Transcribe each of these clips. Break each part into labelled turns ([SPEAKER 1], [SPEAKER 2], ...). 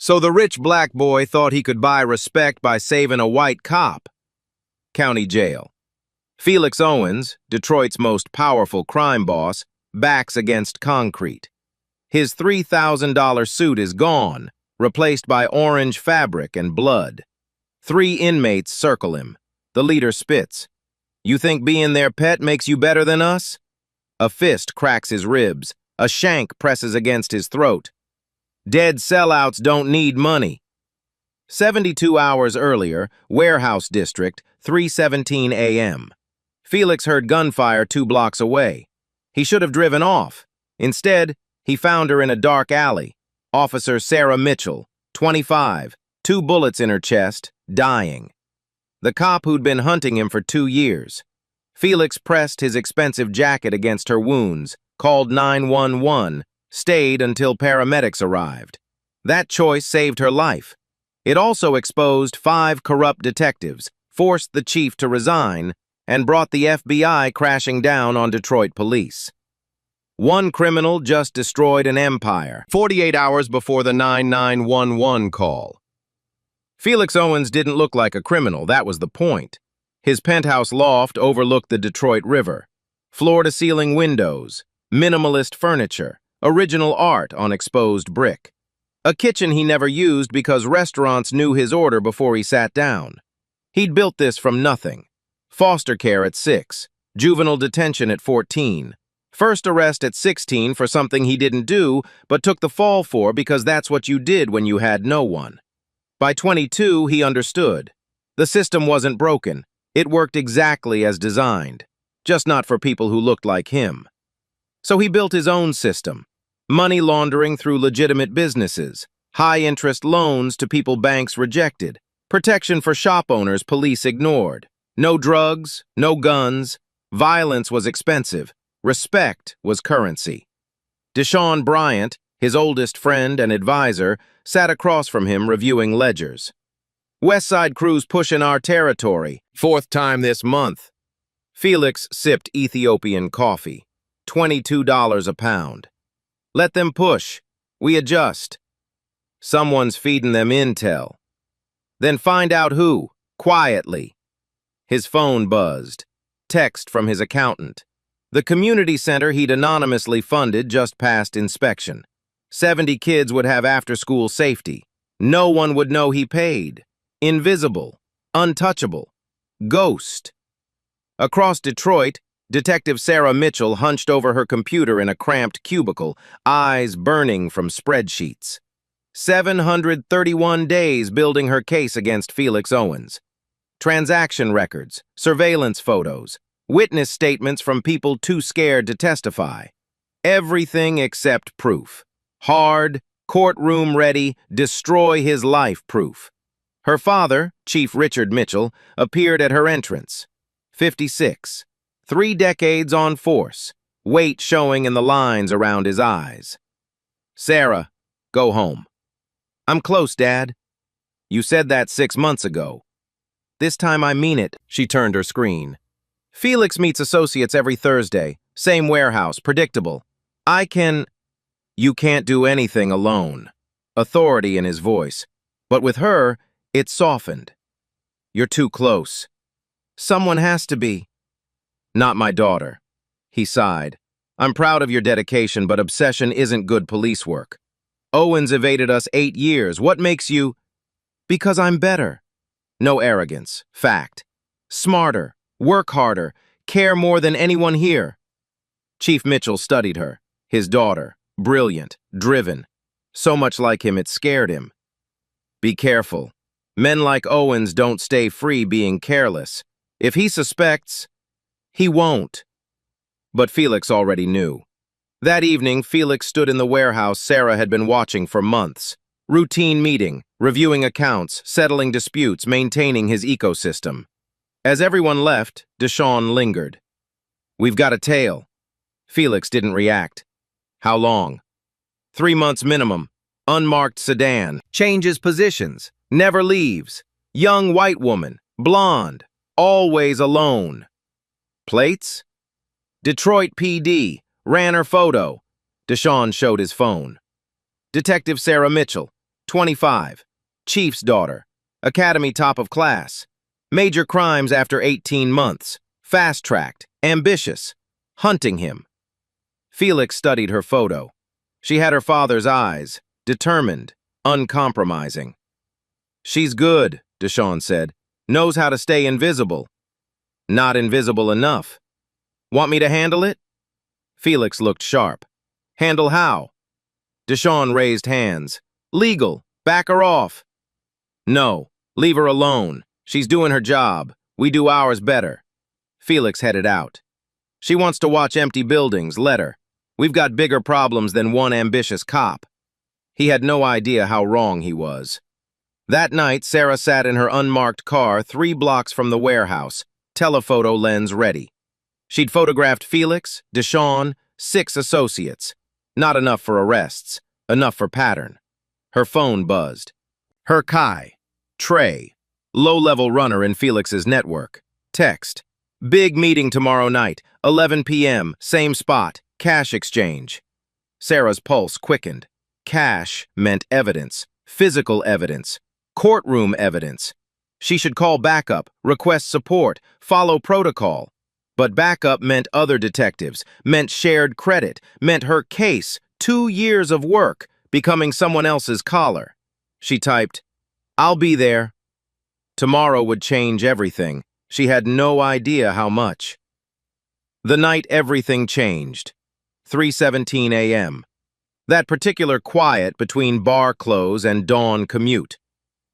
[SPEAKER 1] So the rich black boy thought he could buy respect by saving a white cop. County jail. Felix Owens, Detroit's most powerful crime boss, backs against concrete. His $3,000 suit is gone, replaced by orange fabric and blood. 3 inmates circle him. The leader spits. "You think being their pet makes you better than us?" A fist cracks his ribs. A shank presses against his throat. Dead sellouts don't need money. 72 hours earlier, Warehouse District, 3:17 a.m. Felix heard gunfire 2 blocks away. He should have driven off. Instead, he found her in a dark alley. Officer Sarah Mitchell, 25, 2 bullets in her chest, dying. The cop who'd been hunting him for 2 years. Felix pressed his expensive jacket against her wounds, called 911, stayed until paramedics arrived. That choice saved her life. It also exposed 5 corrupt detectives, forced the chief to resign, and brought the FBI crashing down on Detroit police. One criminal just destroyed an empire, 48 hours before the 9911 call. Felix Owens didn't look like a criminal, that was the point. His penthouse loft overlooked the Detroit River. Floor-to-ceiling windows, minimalist furniture, original art on exposed brick. A kitchen he never used because restaurants knew his order before he sat down. He'd built this from nothing. Foster care at 6, juvenile detention at 14, first arrest at 16 for something he didn't do but took the fall for because that's what you did when you had no one. By 22, he understood. The system wasn't broken. It worked exactly as designed, just not for people who looked like him. So he built his own system. Money laundering through legitimate businesses, high-interest loans to people banks rejected, protection for shop owners police ignored. No drugs, no guns. Violence was expensive. Respect was currency. Deshaun Bryant, his oldest friend and advisor, sat across from him reviewing ledgers. "Westside crew's pushing our territory, 4th time this month." Felix sipped Ethiopian coffee, $22 a pound. "Let them push. We adjust." Someone's feeding them intel. "Then find out who, quietly." His phone buzzed. Text from his accountant. The community center he'd anonymously funded just passed inspection. 70 kids would have after-school safety. No one would know he paid. Invisible. Untouchable. Ghost. Across Detroit, Detective Sarah Mitchell hunched over her computer in a cramped cubicle, eyes burning from spreadsheets. 731 days building her case against Felix Owens. Transaction records, surveillance photos, witness statements from people too scared to testify. Everything except proof. Hard, courtroom-ready, destroy his life proof. Her father, Chief Richard Mitchell, appeared at her entrance. 56. 3 decades on force, weight showing in the lines around his eyes. "Sarah, go home." "I'm close, Dad." "You said that 6 months ago." "This time I mean it." She turned her screen. "Felix meets associates every Thursday. Same warehouse, predictable. I can—" "You can't do anything alone." Authority in his voice. But with her, it softened. "You're too close." "Someone has to be." "Not my daughter." He sighed. "I'm proud of your dedication, but obsession isn't good police work. Owens evaded us 8 years. What makes you—" "Because I'm better." No arrogance. Fact. "Smarter. Work harder. Care more than anyone here." Chief Mitchell studied her. His daughter. Brilliant. Driven. So much like him it scared him. "Be careful. Men like Owens don't stay free being careless. If he suspects, he won't." But Felix already knew. That evening, Felix stood in the warehouse Sarah had been watching for months. Routine meeting, reviewing accounts, settling disputes, maintaining his ecosystem. As everyone left, Deshaun lingered. "We've got a tail." Felix didn't react. "How long?" 3 months minimum. Unmarked sedan. Changes positions. Never leaves. Young white woman. Blonde. Always alone. Plates? Detroit PD. Ran her photo. Deshaun showed his phone. Detective Sarah Mitchell. 25. Chief's daughter. Academy top of class. Major crimes after 18 months. Fast-tracked. Ambitious. Hunting him. Felix studied her photo. She had her father's eyes. Determined. Uncompromising. "She's good," Deshawn said. "Knows how to stay invisible." "Not invisible enough." "Want me to handle it?" Felix looked sharp. "Handle how?" Deshawn raised hands. "Legal. Back her off." "No. Leave her alone. She's doing her job. We do ours better." Felix headed out. "She wants to watch empty buildings. Let her. We've got bigger problems than one ambitious cop." He had no idea how wrong he was. That night, Sarah sat in her unmarked car 3 blocks from the warehouse, telephoto lens ready. She'd photographed Felix, Deshawn, 6 associates. Not enough for arrests, enough for pattern. Her phone buzzed. Her Kai. Trey. Low-level runner in Felix's network. Text. "Big meeting tomorrow night, 11 p.m., same spot, cash exchange." Sarah's pulse quickened. Cash meant evidence, physical evidence, courtroom evidence. She should call backup, request support, follow protocol. But backup meant other detectives, meant shared credit, meant her case, 2 years of work, becoming someone else's collar. She typed, "I'll be there." Tomorrow would change everything. She had no idea how much. The night everything changed. 3:17 a.m. That particular quiet between bar close and dawn commute.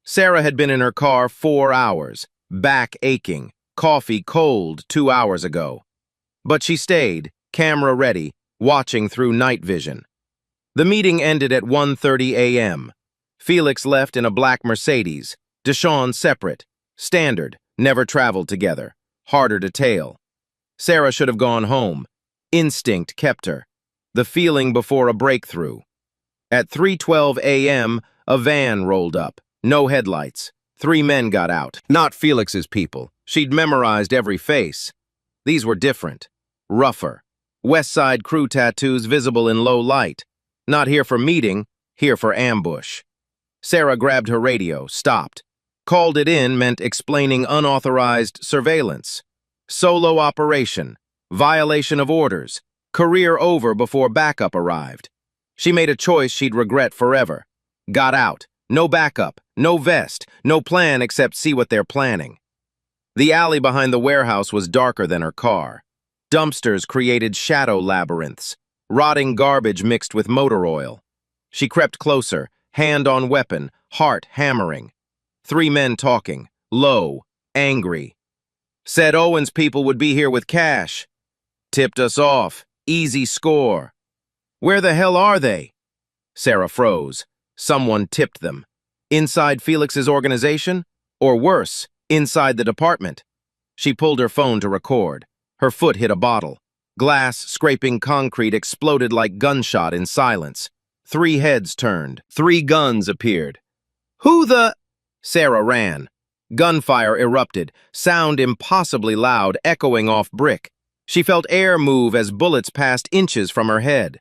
[SPEAKER 1] Sarah had been in her car 4 hours, back aching, coffee cold 2 hours ago. But she stayed, camera ready, watching through night vision. The meeting ended at 1:30 a.m. Felix left in a black Mercedes, Deshawn separate, standard, never traveled together, harder to tail. Sarah should have gone home. Instinct kept her. The feeling before a breakthrough. At 3:12 a.m., a van rolled up. No headlights. 3 men got out. Not Felix's people. She'd memorized every face. These were different. Rougher. West Side crew tattoos visible in low light. Not here for meeting, here for ambush. Sarah grabbed her radio, stopped. Called it in meant explaining unauthorized surveillance. Solo operation. Violation of orders. Career over before backup arrived. She made a choice she'd regret forever. Got out. No backup, no vest, no plan except see what they're planning. The alley behind the warehouse was darker than her car. Dumpsters created shadow labyrinths. Rotting garbage mixed with motor oil. She crept closer, hand on weapon, heart hammering. 3 men talking, low, angry. "Said Owens people would be here with cash. Tipped us off. Easy score." "Where the hell are they?" Sarah froze. Someone tipped them. Inside Felix's organization? Or worse, inside the department. She pulled her phone to record. Her foot hit a bottle. Glass scraping concrete exploded like gunshot in silence. 3 heads turned. 3 guns appeared. "Who the—" Sarah ran. Gunfire erupted, sound impossibly loud, echoing off brick. She felt air move as bullets passed inches from her head.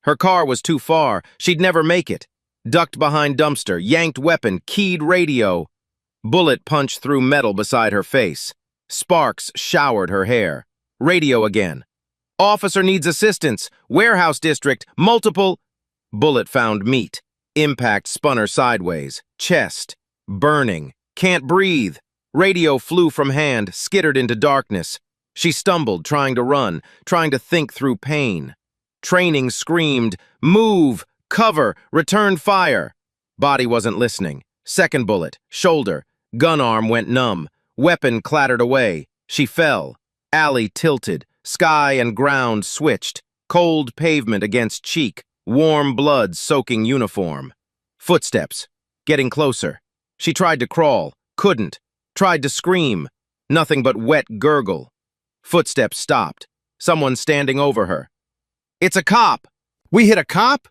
[SPEAKER 1] Her car was too far. She'd never make it. Ducked behind dumpster, yanked weapon, keyed radio. Bullet punched through metal beside her face. Sparks showered her hair. Radio again. "Officer needs assistance. Warehouse district. Multiple—" Bullet found meat. Impact spun her sideways. Chest. Burning. Can't breathe. Radio flew from hand, skittered into darkness. She stumbled, trying to run, trying to think through pain. Training screamed, "Move! Cover! Return fire!" Body wasn't listening. Second bullet. Shoulder. Gun arm went numb. Weapon clattered away. She fell. Alley tilted. Sky and ground switched. Cold pavement against cheek. Warm blood soaking uniform. Footsteps. Getting closer. She tried to crawl. Couldn't. Tried to scream. Nothing but wet gurgle. Footsteps stopped. Someone standing over her. "It's a cop!" "We hit a cop?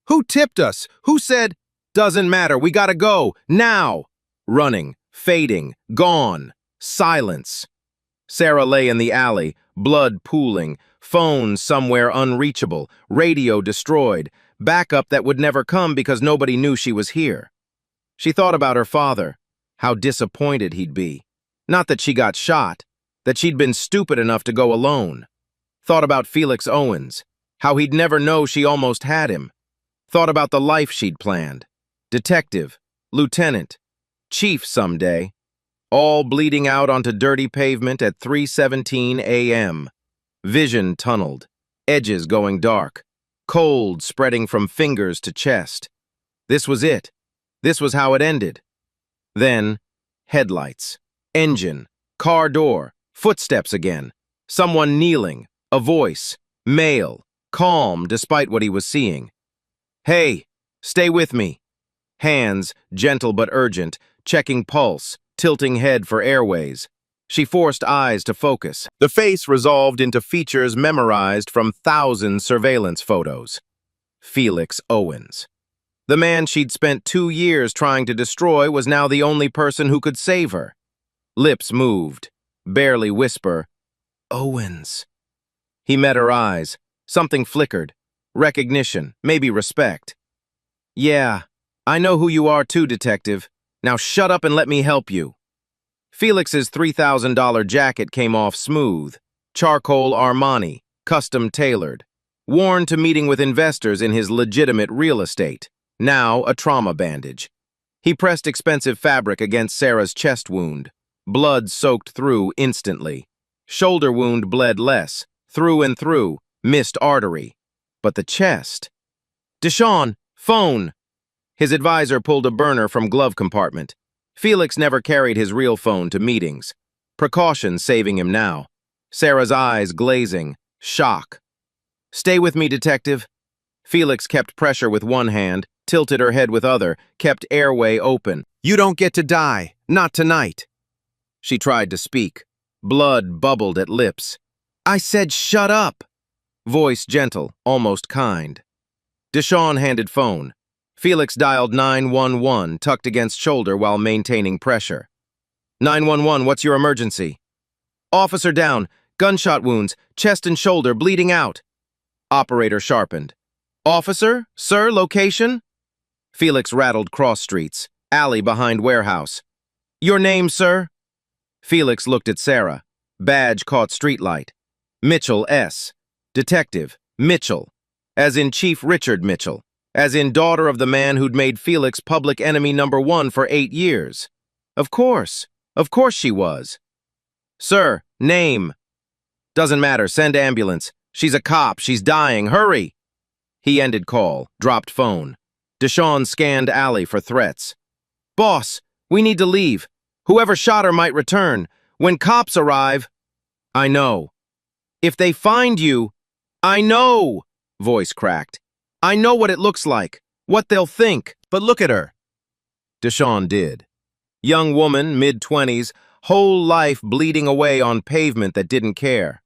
[SPEAKER 1] Who tipped us? Who said—" "Doesn't matter. We gotta go. Now!" Running. Fading. Gone. Silence. Sarah lay in the alley, blood pooling, phone somewhere unreachable, radio destroyed, backup that would never come because nobody knew she was here. She thought about her father, how disappointed he'd be. Not that she got shot, that she'd been stupid enough to go alone. Thought about Felix Owens, how he'd never know she almost had him. Thought about the life she'd planned. Detective, lieutenant, chief someday. All bleeding out onto dirty pavement at 3:17 a.m. Vision tunneled, edges going dark, cold spreading from fingers to chest. This was it. This was how it ended. Then, headlights, engine, car door, footsteps again, someone kneeling, a voice, male, calm despite what he was seeing. Hey, stay with me. Hands, gentle but urgent, checking pulse, tilting head for airways. She forced eyes to focus. The face resolved into features memorized from thousands surveillance photos. Felix Owens. The man she'd spent 2 years trying to destroy was now the only person who could save her. Lips moved, barely whisper, Owens. He met her eyes. Something flickered. Recognition, maybe respect. Yeah, I know who you are too, detective. Now shut up and let me help you. Felix's $3,000 jacket came off smooth. Charcoal Armani, custom tailored. Worn to meeting with investors in his legitimate real estate. Now a trauma bandage. He pressed expensive fabric against Sarah's chest wound. Blood soaked through instantly. Shoulder wound bled less. Through and through. Missed artery. But the chest. Deshawn, phone. His advisor pulled a burner from glove compartment. Felix never carried his real phone to meetings. Precaution saving him now. Sarah's eyes glazing. Shock. Stay with me, detective. Felix kept pressure with one hand, tilted her head with other, kept airway open. You don't get to die. Not tonight. She tried to speak. Blood bubbled at lips. I said shut up. Voice gentle, almost kind. Deshawn handed phone. Felix dialed 911, tucked against shoulder while maintaining pressure. 911, what's your emergency? Officer down, gunshot wounds, chest and shoulder bleeding out. Operator sharpened. Officer, sir, location? Felix rattled cross streets, alley behind warehouse. Your name, sir? Felix looked at Sarah. Badge caught streetlight. Mitchell S. Detective, Mitchell. As in Chief Richard Mitchell. As in daughter of the man who'd made Felix public enemy #1 for 8 years. Of course she was. Sir, name. Doesn't matter, send ambulance. She's a cop, she's dying, hurry. He ended call, dropped phone. Deshawn scanned alley for threats. Boss, we need to leave. Whoever shot her might return. When cops arrive. I know. If they find you. I know. Voice cracked. I know what it looks like, what they'll think, but look at her. Deshawn did. Young woman, mid-20s, whole life bleeding away on pavement that didn't care.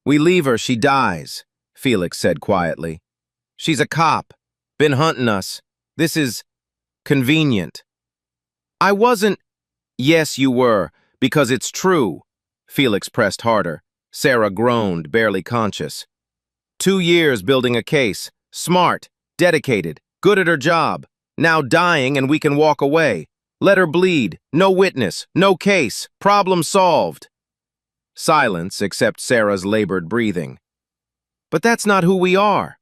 [SPEAKER 1] We leave her, she dies, Felix said quietly. She's a cop, been hunting us. This is convenient. I wasn't. Yes, you were, because it's true. Felix pressed harder. Sarah groaned, barely conscious. 2 years building a case. Smart, dedicated, good at her job. Now dying and we can walk away. Let her bleed. No witness. No case. Problem solved. Silence except Sarah's labored breathing. But that's not who we are.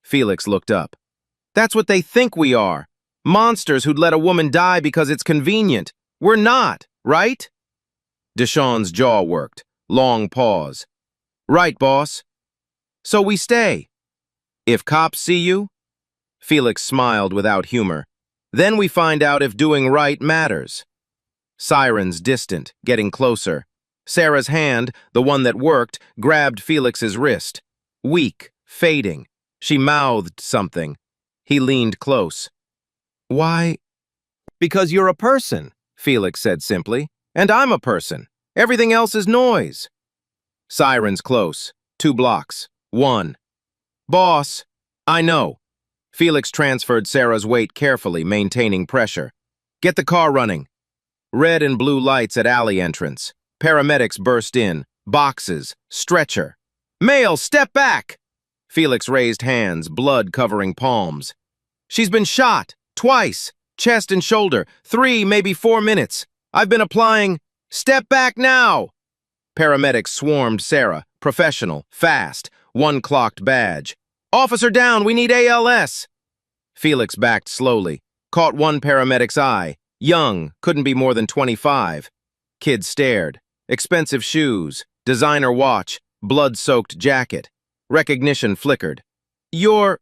[SPEAKER 1] Felix looked up. That's what they think we are. Monsters who'd let a woman die because it's convenient. We're not, right? Deshawn's jaw worked. Long pause. Right, boss. So we stay. If cops see you? Felix smiled without humor. Then we find out if doing right matters. Sirens distant, getting closer. Sarah's hand, the one that worked, grabbed Felix's wrist. Weak, fading. She mouthed something. He leaned close. Why? Because you're a person, Felix said simply. And I'm a person. Everything else is noise. Sirens close. 2 blocks. 1. Boss, I know. Felix transferred Sarah's weight carefully, maintaining pressure. Get the car running. Red and blue lights at alley entrance. Paramedics burst in. Boxes. Stretcher. Male, step back! Felix raised hands, blood covering palms. She's been shot. Twice. chest and shoulder, 3, maybe 4 minutes. I've been applying. Step back now! Paramedics swarmed Sarah, professional, fast, one clocked badge. Officer down, we need ALS! Felix backed slowly, caught one paramedic's eye. Young, couldn't be more than 25. Kid stared. Expensive shoes, designer watch, blood-soaked jacket. Recognition flickered. You're...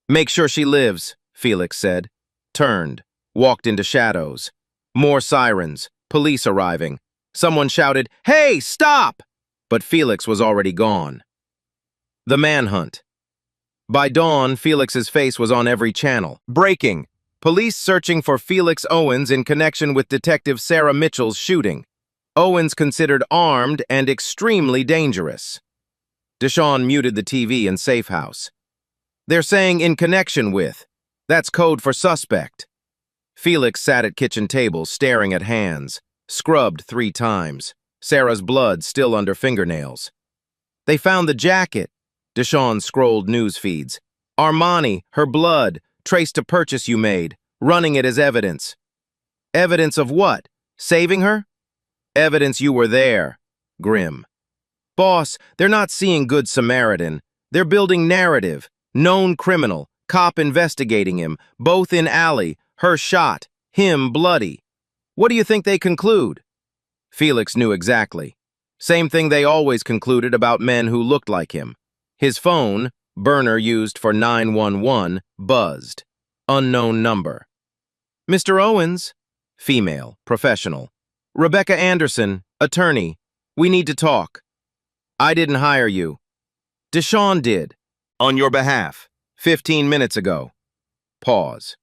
[SPEAKER 1] Make sure she lives, Felix said. Turned, walked into shadows. More sirens, police arriving. Someone shouted, "Hey, stop!" But Felix was already gone. The manhunt. By dawn, Felix's face was on every channel. Breaking. Police searching for Felix Owens in connection with Detective Sarah Mitchell's shooting. Owens considered armed and extremely dangerous. Deshawn muted the TV in safe house. They're saying in connection with. That's code for suspect. Felix sat at kitchen table, staring at hands. Scrubbed 3 times. Sarah's blood still under fingernails. They found the jacket. Deshawn scrolled news feeds. Armani, her blood, traced to purchase you made, running it as evidence. Evidence of what? Saving her? Evidence you were there. Grim. Boss, they're not seeing Good Samaritan. They're building narrative. Known criminal, cop investigating him, both in alley, her shot, him bloody. What do you think they conclude? Felix knew exactly. Same thing they always concluded about men who looked like him. His phone, burner used for 911, buzzed. Unknown number. Mr. Owens, female, professional. Rebecca Anderson, attorney. We need to talk. I didn't hire you. Deshawn did. On your behalf. 15 minutes ago. Pause.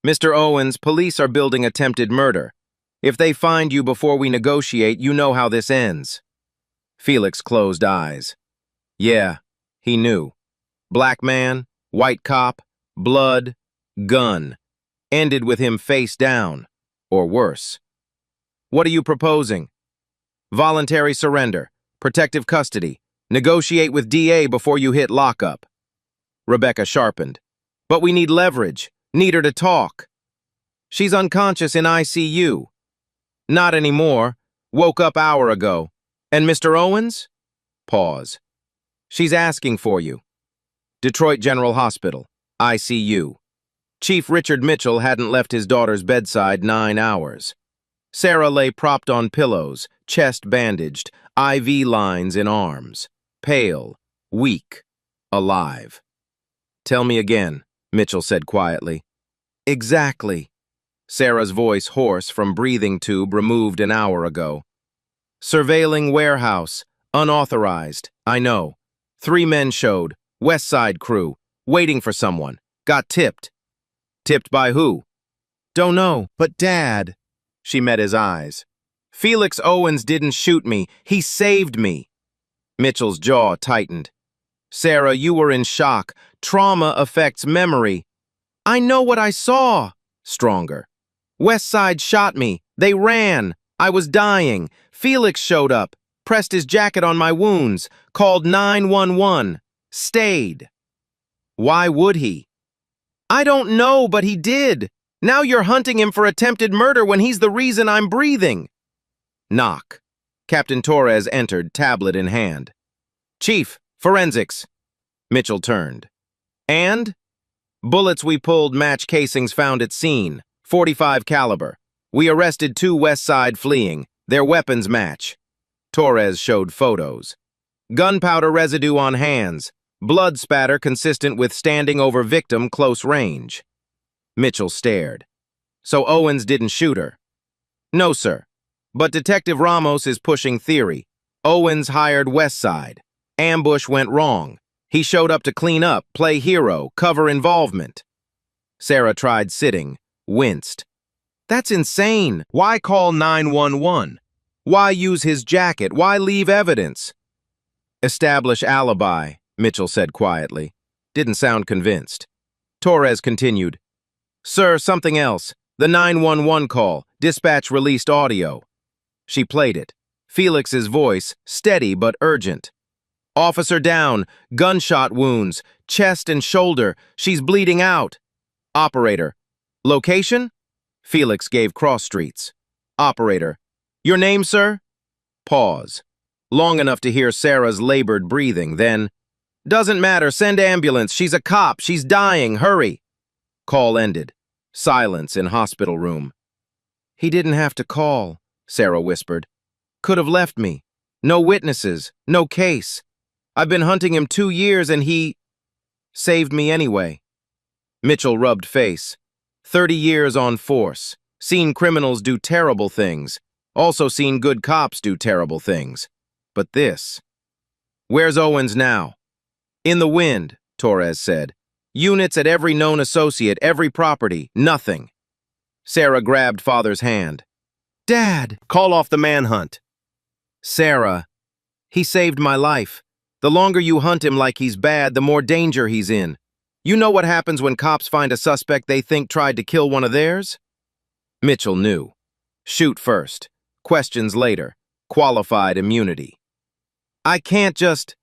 [SPEAKER 1] Mr. Owens, police are building attempted murder. If they find you before we negotiate, you know how this ends. Felix closed eyes. Yeah, he knew. Black man, white cop, blood, gun. Ended with him face down, or worse. What are you proposing? Voluntary surrender, protective custody. Negotiate with DA before you hit lockup. Rebecca sharpened. But we need leverage. Need her to talk. She's unconscious in ICU. Not anymore. Woke up hour ago. And Mr. Owens? Pause. She's asking for you. Detroit General Hospital, ICU. Chief Richard Mitchell hadn't left his daughter's bedside 9 hours. Sarah lay propped on pillows, chest bandaged, IV lines in arms. Pale, weak, alive. Tell me again, Mitchell said quietly. Exactly. Sarah's voice hoarse from breathing tube removed an hour ago. Surveilling warehouse, unauthorized, I know. 3 men showed, West Side crew, waiting for someone. Got tipped. Tipped by who? Don't know, but Dad. She met his eyes. Felix Owens didn't shoot me, he saved me. Mitchell's jaw tightened. Sarah, you were in shock. Trauma affects memory. I know what I saw. Stronger. West Side shot me. They ran. I was dying. Felix showed up, pressed his jacket on my wounds, called 911, stayed. Why would he? I don't know, but he did. Now you're hunting him for attempted murder when he's the reason I'm breathing. Knock. Captain Torres entered, tablet in hand. Chief, forensics. Mitchell turned. And? Bullets we pulled match casings found at scene, .45 caliber. We arrested 2 West Side fleeing. Their weapons match. Torres showed photos. Gunpowder residue on hands. Blood spatter consistent with standing over victim close range. Mitchell stared. So Owens didn't shoot her? No, sir. But Detective Ramos is pushing theory. Owens hired West Side. Ambush went wrong. He showed up to clean up, play hero, cover involvement. Sarah tried sitting, winced. That's insane. Why call 911? Why use his jacket? Why leave evidence? Establish alibi, Mitchell said quietly. Didn't sound convinced. Torres continued. Sir, something else. The 911 call. Dispatch released audio. She played it. Felix's voice, steady but urgent. Officer down, gunshot wounds, chest and shoulder. She's bleeding out. Operator. Location? Felix gave cross streets. Operator, your name, sir? Pause. Long enough to hear Sarah's labored breathing, then, doesn't matter, send ambulance, she's a cop, she's dying, hurry. Call ended. Silence in hospital room. He didn't have to call, Sarah whispered. Could have left me. No witnesses, no case. I've been hunting him 2 years and he saved me anyway. Mitchell rubbed face. 30 years on force. Seen criminals do terrible things. Also seen good cops do terrible things. But this. Where's Owens now? In the wind, Torres said. Units at every known associate, every property, nothing. Sarah grabbed father's hand. Dad, call off the manhunt. Sarah, he saved my life. The longer you hunt him like he's bad, the more danger he's in. You know what happens when cops find a suspect they think tried to kill one of theirs? Mitchell knew. Shoot first. Questions later. Qualified immunity. I can't just...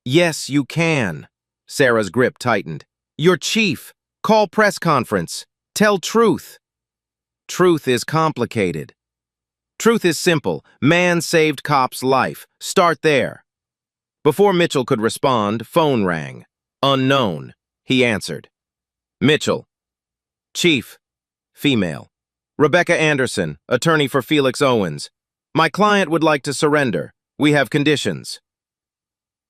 [SPEAKER 1] Yes, you can. Sarah's grip tightened. You're chief. Call press conference. Tell truth. Truth is complicated. Truth is simple. Man saved cop's life. Start there. Before Mitchell could respond, phone rang. Unknown. He answered. Mitchell. Chief. Female. Rebecca Anderson, attorney for Felix Owens. My client would like to surrender. We have conditions.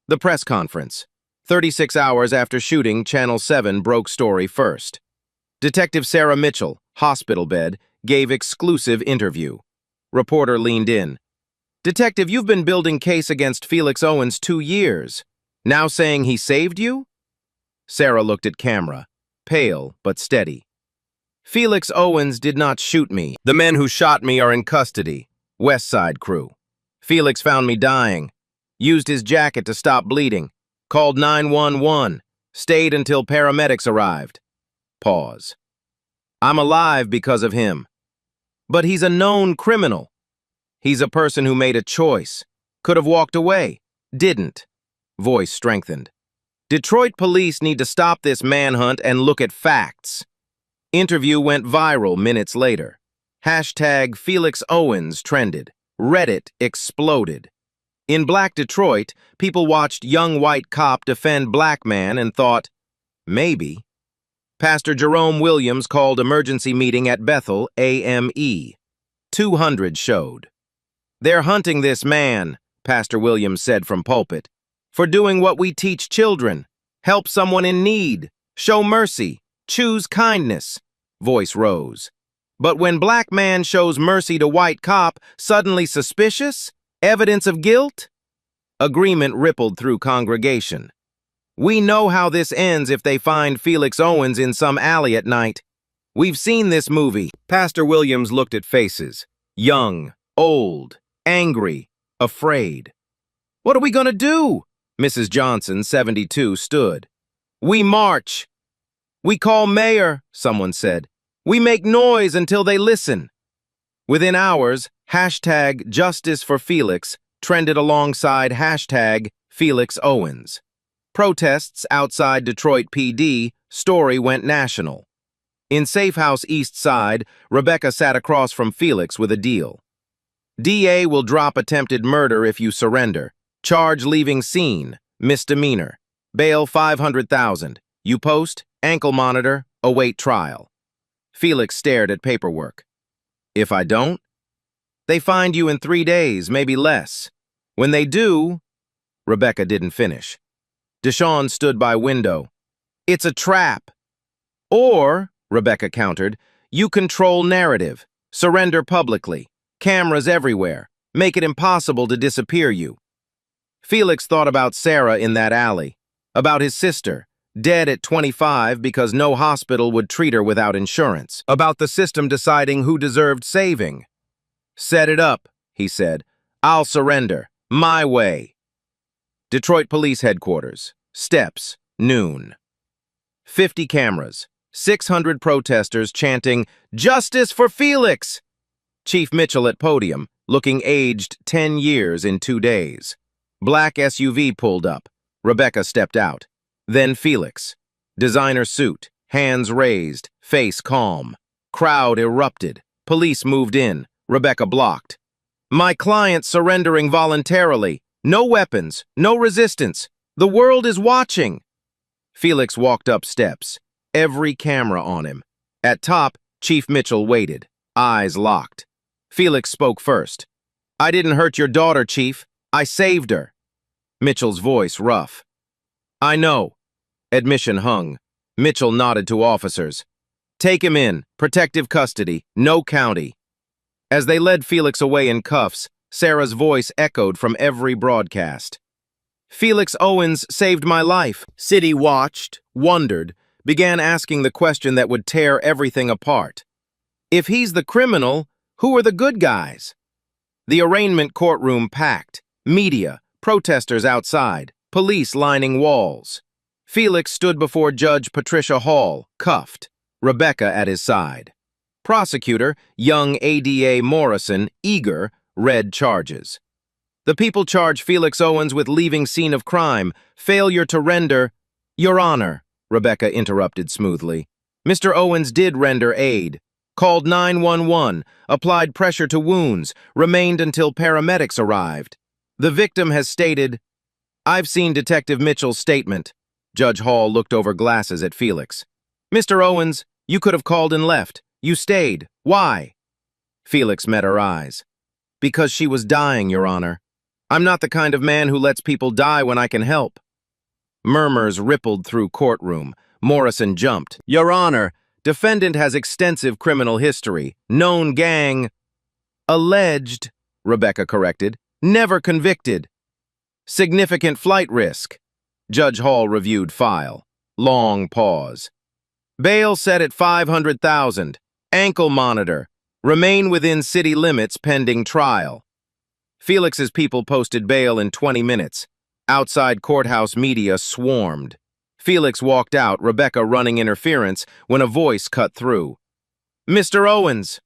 [SPEAKER 1] The press conference. 36 hours after shooting, Channel 7 broke story first. Detective Sarah Mitchell, hospital bed, gave exclusive interview. Reporter leaned in. Detective, you've been building case against Felix Owens 2 years. Now saying he saved you? Sarah looked at camera, pale but steady. Felix Owens did not shoot me. The men who shot me are in custody. West Side crew. Felix found me dying. Used his jacket to stop bleeding. Called 911. Stayed until paramedics arrived. Pause. I'm alive because of him. But he's a known criminal. He's a person who made a choice. Could have walked away. Didn't. Voice strengthened. Detroit police need to stop this manhunt and look at facts. Interview went viral minutes later. Hashtag Felix Owens trended. Reddit exploded. In Black Detroit, people watched young white cop defend black man and thought, maybe. Pastor Jerome Williams called emergency meeting at Bethel, AME. 200 showed. They're hunting this man, Pastor Williams said from pulpit, for doing what we teach children. Help someone in need. Show mercy. Choose kindness. Voice rose. But when black man shows mercy to white cop, suddenly suspicious? Evidence of guilt? Agreement rippled through congregation. We know how this ends if they find Felix Owens in some alley at night. We've seen this movie. Pastor Williams looked at faces. Young, old, angry, afraid. What are we gonna do? Mrs. Johnson, 72, stood. We march. We call mayor, someone said. We make noise until they listen. Within hours, hashtag Justice for Felix trended alongside hashtag Felix Owens. Protests outside Detroit PD, story went national. In Safe House East Side, Rebecca sat across from Felix with a deal. DA will drop attempted murder if you surrender. Charge leaving scene, misdemeanor. Bail $500,000. You post, ankle monitor, await trial. Felix stared at paperwork. If I don't? They find you in 3 days, maybe less. When they do... Rebecca didn't finish. Deshawn stood by window. It's a trap. Or, Rebecca countered, you control narrative. Surrender publicly. Cameras everywhere. Make it impossible to disappear you. Felix thought about Sarah in that alley. About his sister, dead at 25 because no hospital would treat her without insurance. About the system deciding who deserved saving. Set it up, he said. I'll surrender. My way. Detroit Police Headquarters. Steps. Noon. 50 cameras. 600 protesters chanting, Justice for Felix! Chief Mitchell at podium, looking aged 10 years in 2 days. Black SUV pulled up. Rebecca stepped out. Then Felix. Designer suit, hands raised, face calm. Crowd erupted. Police moved in. Rebecca blocked. My client surrendering voluntarily. No weapons, no resistance. The world is watching. Felix walked up steps, every camera on him. At top, Chief Mitchell waited, eyes locked. Felix spoke first. I didn't hurt your daughter, Chief. I saved her. Mitchell's voice rough. I know. Admission hung. Mitchell nodded to officers. Take him in. Protective custody. No county. As they led Felix away in cuffs, Sarah's voice echoed from every broadcast. Felix Owens saved my life. City watched, wondered, began asking the question that would tear everything apart. If he's the criminal, who are the good guys? The arraignment courtroom packed. Media, protesters outside, police lining walls. Felix stood before Judge Patricia Hall, cuffed, Rebecca at his side. Prosecutor, young ADA Morrison, eager, read charges. The people charge Felix Owens with leaving scene of crime, failure to render— Your Honor, Rebecca interrupted smoothly. Mr. Owens did render aid, called 911, applied pressure to wounds, remained until paramedics arrived. The victim has stated— I've seen Detective Mitchell's statement. Judge Hall looked over glasses at Felix. Mr. Owens, you could have called and left. You stayed. Why? Felix met her eyes. Because she was dying, Your Honor. I'm not the kind of man who lets people die when I can help. Murmurs rippled through courtroom. Morrison jumped. Your Honor, defendant has extensive criminal history. Known gang— Alleged, Rebecca corrected. Never convicted. Significant flight risk. Judge Hall reviewed file. Long pause. Bail set at $500,000. Ankle monitor. Remain within city limits pending trial. Felix's people posted bail in 20 minutes. Outside courthouse media swarmed. Felix walked out, Rebecca running interference, when a voice cut through. Mr. Owens!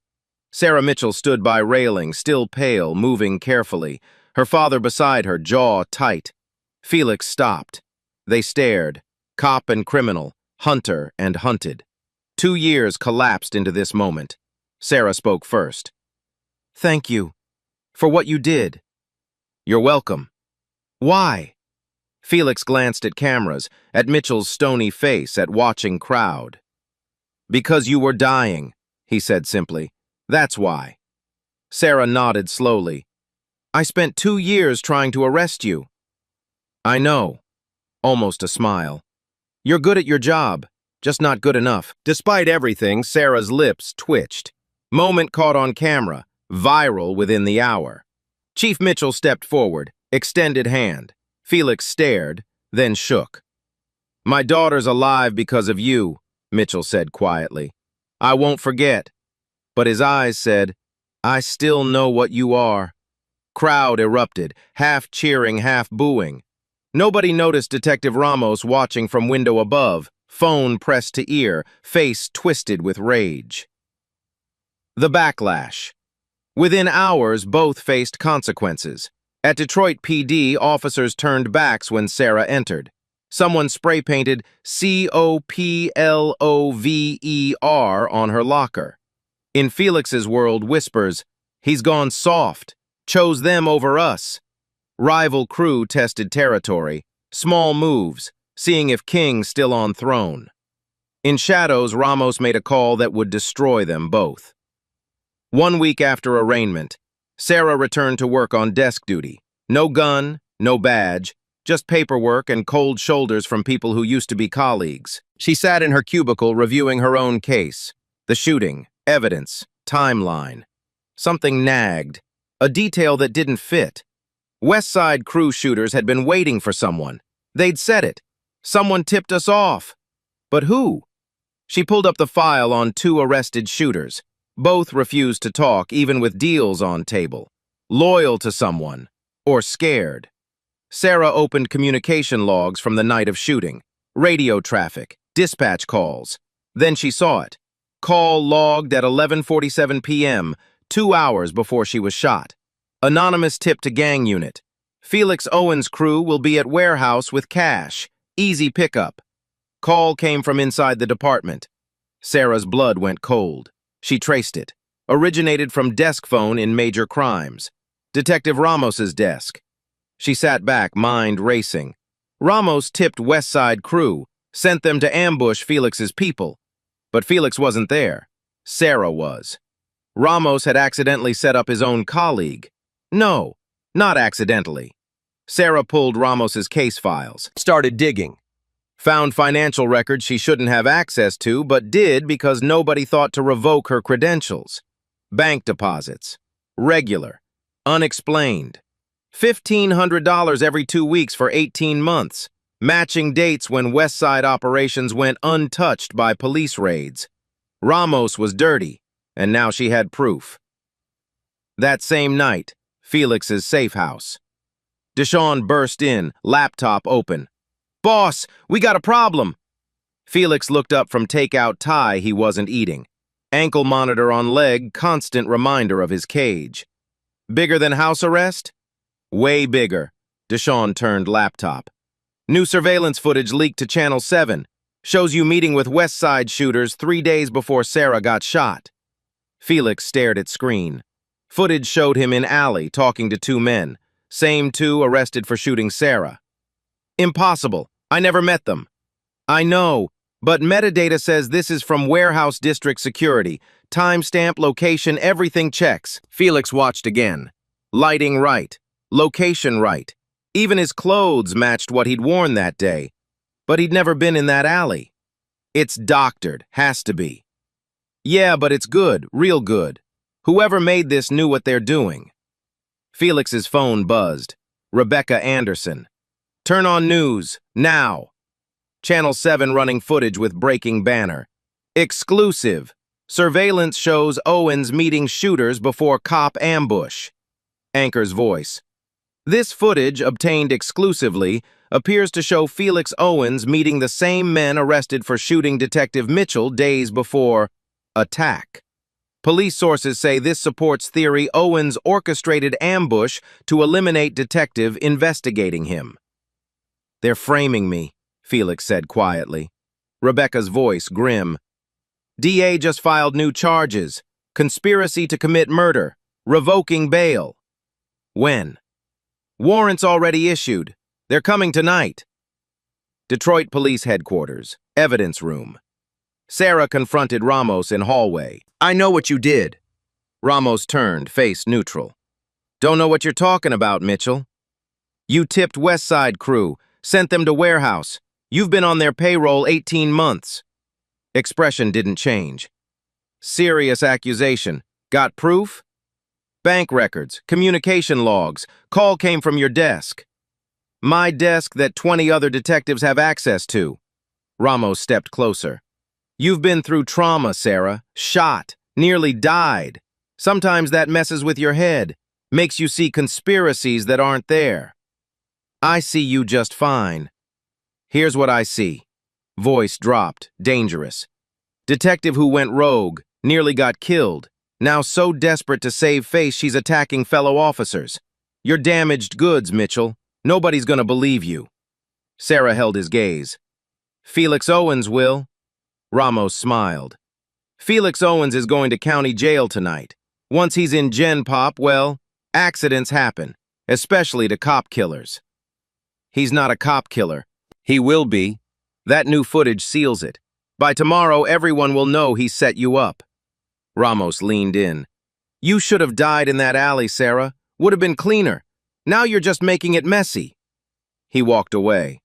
[SPEAKER 1] Sarah Mitchell stood by railing, still pale, moving carefully. Her father beside her, jaw tight. Felix stopped. They stared. Cop and criminal, hunter and hunted. 2 years collapsed into this moment. Sarah spoke first. Thank you. For what you did. You're welcome. Why? Felix glanced at cameras, at Mitchell's stony face, at watching crowd. Because you were dying, he said simply. That's why. Sarah nodded slowly. I spent 2 years trying to arrest you. I know. Almost a smile. You're good at your job, just not good enough. Despite everything, Sarah's lips twitched. Moment caught on camera, viral within the hour. Chief Mitchell stepped forward, extended hand. Felix stared, then shook. My daughter's alive because of you, Mitchell said quietly. I won't forget. But his eyes said, I still know what you are. Crowd erupted, half cheering, half booing. Nobody noticed Detective Ramos watching from window above, phone pressed to ear, face twisted with rage. The backlash. Within hours, both faced consequences. At Detroit PD, officers turned backs when Sarah entered. Someone spray-painted COPLOVER on her locker. In Felix's world, whispers, he's gone soft, chose them over us. Rival crew tested territory, small moves, seeing if King's still on throne. In shadows, Ramos made a call that would destroy them both. 1 week after arraignment, Sarah returned to work on desk duty. No gun, no badge, just paperwork and cold shoulders from people who used to be colleagues. She sat in her cubicle reviewing her own case. The shooting, evidence, timeline. Something nagged, a detail that didn't fit. West Side crew shooters had been waiting for someone. They'd said it. Someone tipped us off. But who? She pulled up the file on 2 arrested shooters. Both refused to talk, even with deals on table. Loyal to someone, or scared. Sarah opened communication logs from the night of shooting. Radio traffic, dispatch calls. Then she saw it. Call logged at 11:47 p.m., 2 hours before she was shot. Anonymous tip to gang unit. Felix Owens' crew will be at warehouse with cash. Easy pickup. Call came from inside the department. Sarah's blood went cold. She traced it. Originated from desk phone in major crimes. Detective Ramos's desk. She sat back, mind racing. Ramos tipped West Side crew, sent them to ambush Felix's people. But Felix wasn't there. Sarah was. Ramos had accidentally set up his own colleague. No, not accidentally. Sarah pulled Ramos's case files. Started digging. Found financial records she shouldn't have access to, but did because nobody thought to revoke her credentials. Bank deposits. Regular. Unexplained. $1,500 every 2 weeks for 18 months. Matching dates when West Side operations went untouched by police raids. Ramos was dirty, and now she had proof. That same night, Felix's safe house. Deshawn burst in, laptop open. "Boss, we got a problem." Felix looked up from takeout Thai he wasn't eating. Ankle monitor on leg, constant reminder of his cage. Bigger than house arrest? Way bigger. Deshawn turned laptop. New surveillance footage leaked to Channel 7. Shows you meeting with West Side shooters 3 days before Sarah got shot. Felix stared at screen. Footage showed him in alley talking to 2 men. Same 2 arrested for shooting Sarah. Impossible. I never met them. I know, but metadata says this is from Warehouse District Security. Timestamp, location, everything checks. Felix watched again. Lighting right. Location right. Even his clothes matched what he'd worn that day. But he'd never been in that alley. It's doctored. Has to be. Yeah, but it's good. Real good. Whoever made this knew what they're doing. Felix's phone buzzed. Rebecca Anderson. Turn on news. Now. Channel 7 running footage with breaking banner. Exclusive. Surveillance shows Owens meeting shooters before cop ambush. Anchor's voice. This footage, obtained exclusively, appears to show Felix Owens meeting the same men arrested for shooting Detective Mitchell days before attack. Police sources say this supports theory Owens orchestrated ambush to eliminate Detective investigating him. "They're framing me," Felix said quietly. Rebecca's voice grim. "DA just filed new charges. Conspiracy to commit murder. Revoking bail." "When?" "Warrants already issued. They're coming tonight." Detroit Police Headquarters. Evidence room. Sarah confronted Ramos in hallway. "I know what you did." Ramos turned, face neutral. "Don't know what you're talking about, Mitchell. You tipped West Side crew, sent them to warehouse. You've been on their payroll 18 months. Expression didn't change. "Serious accusation. Got proof?" "Bank records, communication logs. Call came from your desk." "My desk that 20 other detectives have access to." Ramos stepped closer. "You've been through trauma, Sarah. Shot. Nearly died. Sometimes that messes with your head. Makes you see conspiracies that aren't there. I see you just fine. Here's what I see." Voice dropped, dangerous. "Detective who went rogue, nearly got killed. Now so desperate to save face she's attacking fellow officers. You're damaged goods, Mitchell. Nobody's gonna believe you." Sarah held his gaze. "Felix Owens will." Ramos smiled. "Felix Owens is going to county jail tonight. Once he's in Gen Pop, well, accidents happen, especially to cop killers." "He's not a cop killer." "He will be. That new footage seals it. By tomorrow, everyone will know he set you up." Ramos leaned in. "You should have died in that alley, Sarah. Would have been cleaner. Now you're just making it messy." He walked away.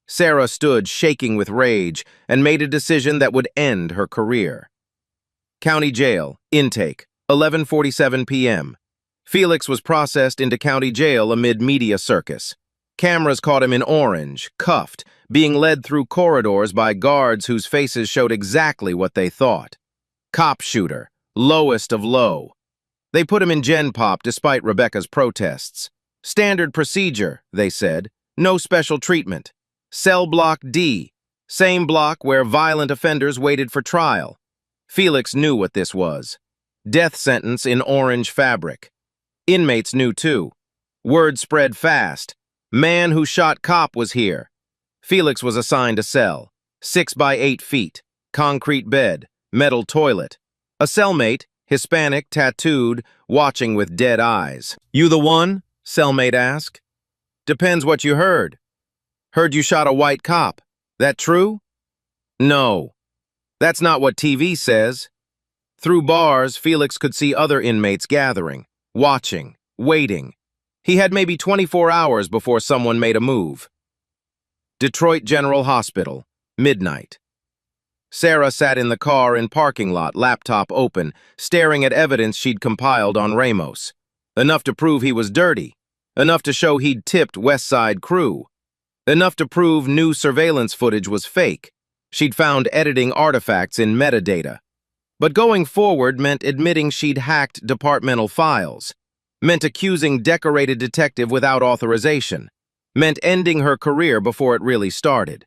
[SPEAKER 1] Sarah stood shaking with rage and made a decision that would end her career. County Jail, intake, 11:47 p.m. Felix was processed into county jail amid media circus. Cameras caught him in orange, cuffed, being led through corridors by guards whose faces showed exactly what they thought. Cop shooter, lowest of low. They put him in Gen Pop despite Rebecca's protests. Standard procedure, they said, no special treatment. Cell block D, same block where violent offenders waited for trial. Felix knew what this was. Death sentence in orange fabric. Inmates knew too. Word spread fast. Man who shot cop was here. Felix was assigned a cell, 6 by 8 feet, concrete bed, metal toilet. A cellmate, Hispanic, tattooed, watching with dead eyes. "You the one?" cellmate asked. "Depends what you heard. Heard you shot a white cop. That true?" "No. That's not what TV says." Through bars, Felix could see other inmates gathering, watching, waiting. He had maybe 24 hours before someone made a move. Detroit General Hospital, midnight. Sarah sat in the car in parking lot, laptop open, staring at evidence she'd compiled on Ramos. Enough to prove he was dirty. Enough to show he'd tipped West Side crew. Enough to prove new surveillance footage was fake. She'd found editing artifacts in metadata. But going forward meant admitting she'd hacked departmental files. Meant accusing decorated detective without authorization. Meant ending her career before it really started.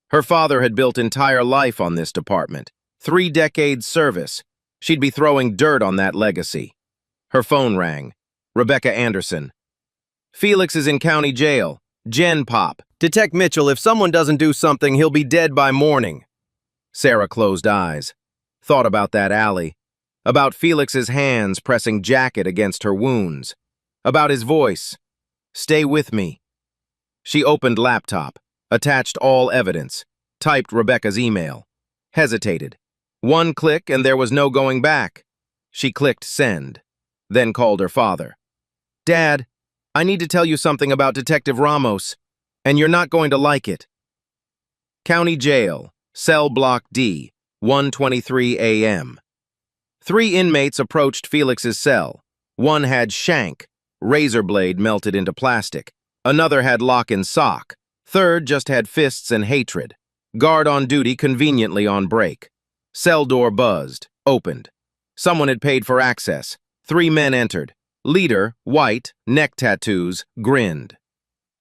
[SPEAKER 1] Her father had built entire life on this department. 3 decades service. She'd be throwing dirt on that legacy. Her phone rang. Rebecca Anderson. "Felix is in county jail. Gen Pop. Detect Mitchell. If someone doesn't do something, he'll be dead by morning." Sarah closed eyes. Thought about that alley. About Felix's hands pressing jacket against her wounds. About his voice. "Stay with me." She opened laptop. Attached all evidence. Typed Rebecca's email. Hesitated. One click and there was no going back. She clicked send. Then called her father. "Dad, I need to tell you something about Detective Ramos, and you're not going to like it." County Jail, Cell Block D, 1:23 a.m. 3 inmates approached Felix's cell. One had shank, razor blade melted into plastic. Another had lock and sock. Third just had fists and hatred. Guard on duty conveniently on break. Cell door buzzed, opened. Someone had paid for access. 3 men entered. Leader, white, neck tattoos, grinned.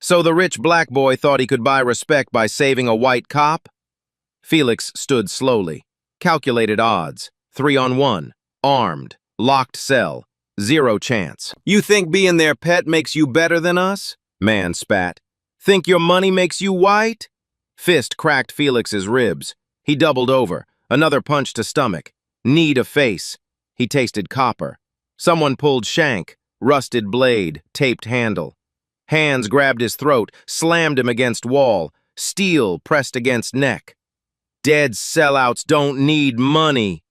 [SPEAKER 1] So the rich black boy thought he could buy respect by saving a white cop? Felix stood slowly. Calculated odds. 3 on 1. Armed. Locked cell. 0 chance. "You think being their pet makes you better than us?" Man spat. "Think your money makes you white?" Fist cracked Felix's ribs. He doubled over. Another punch to stomach. Knee to face. He tasted copper. Someone pulled shank. Rusted blade. Taped handle. Hands grabbed his throat. Slammed him against wall. Steel pressed against neck. "Dead sellouts don't need money."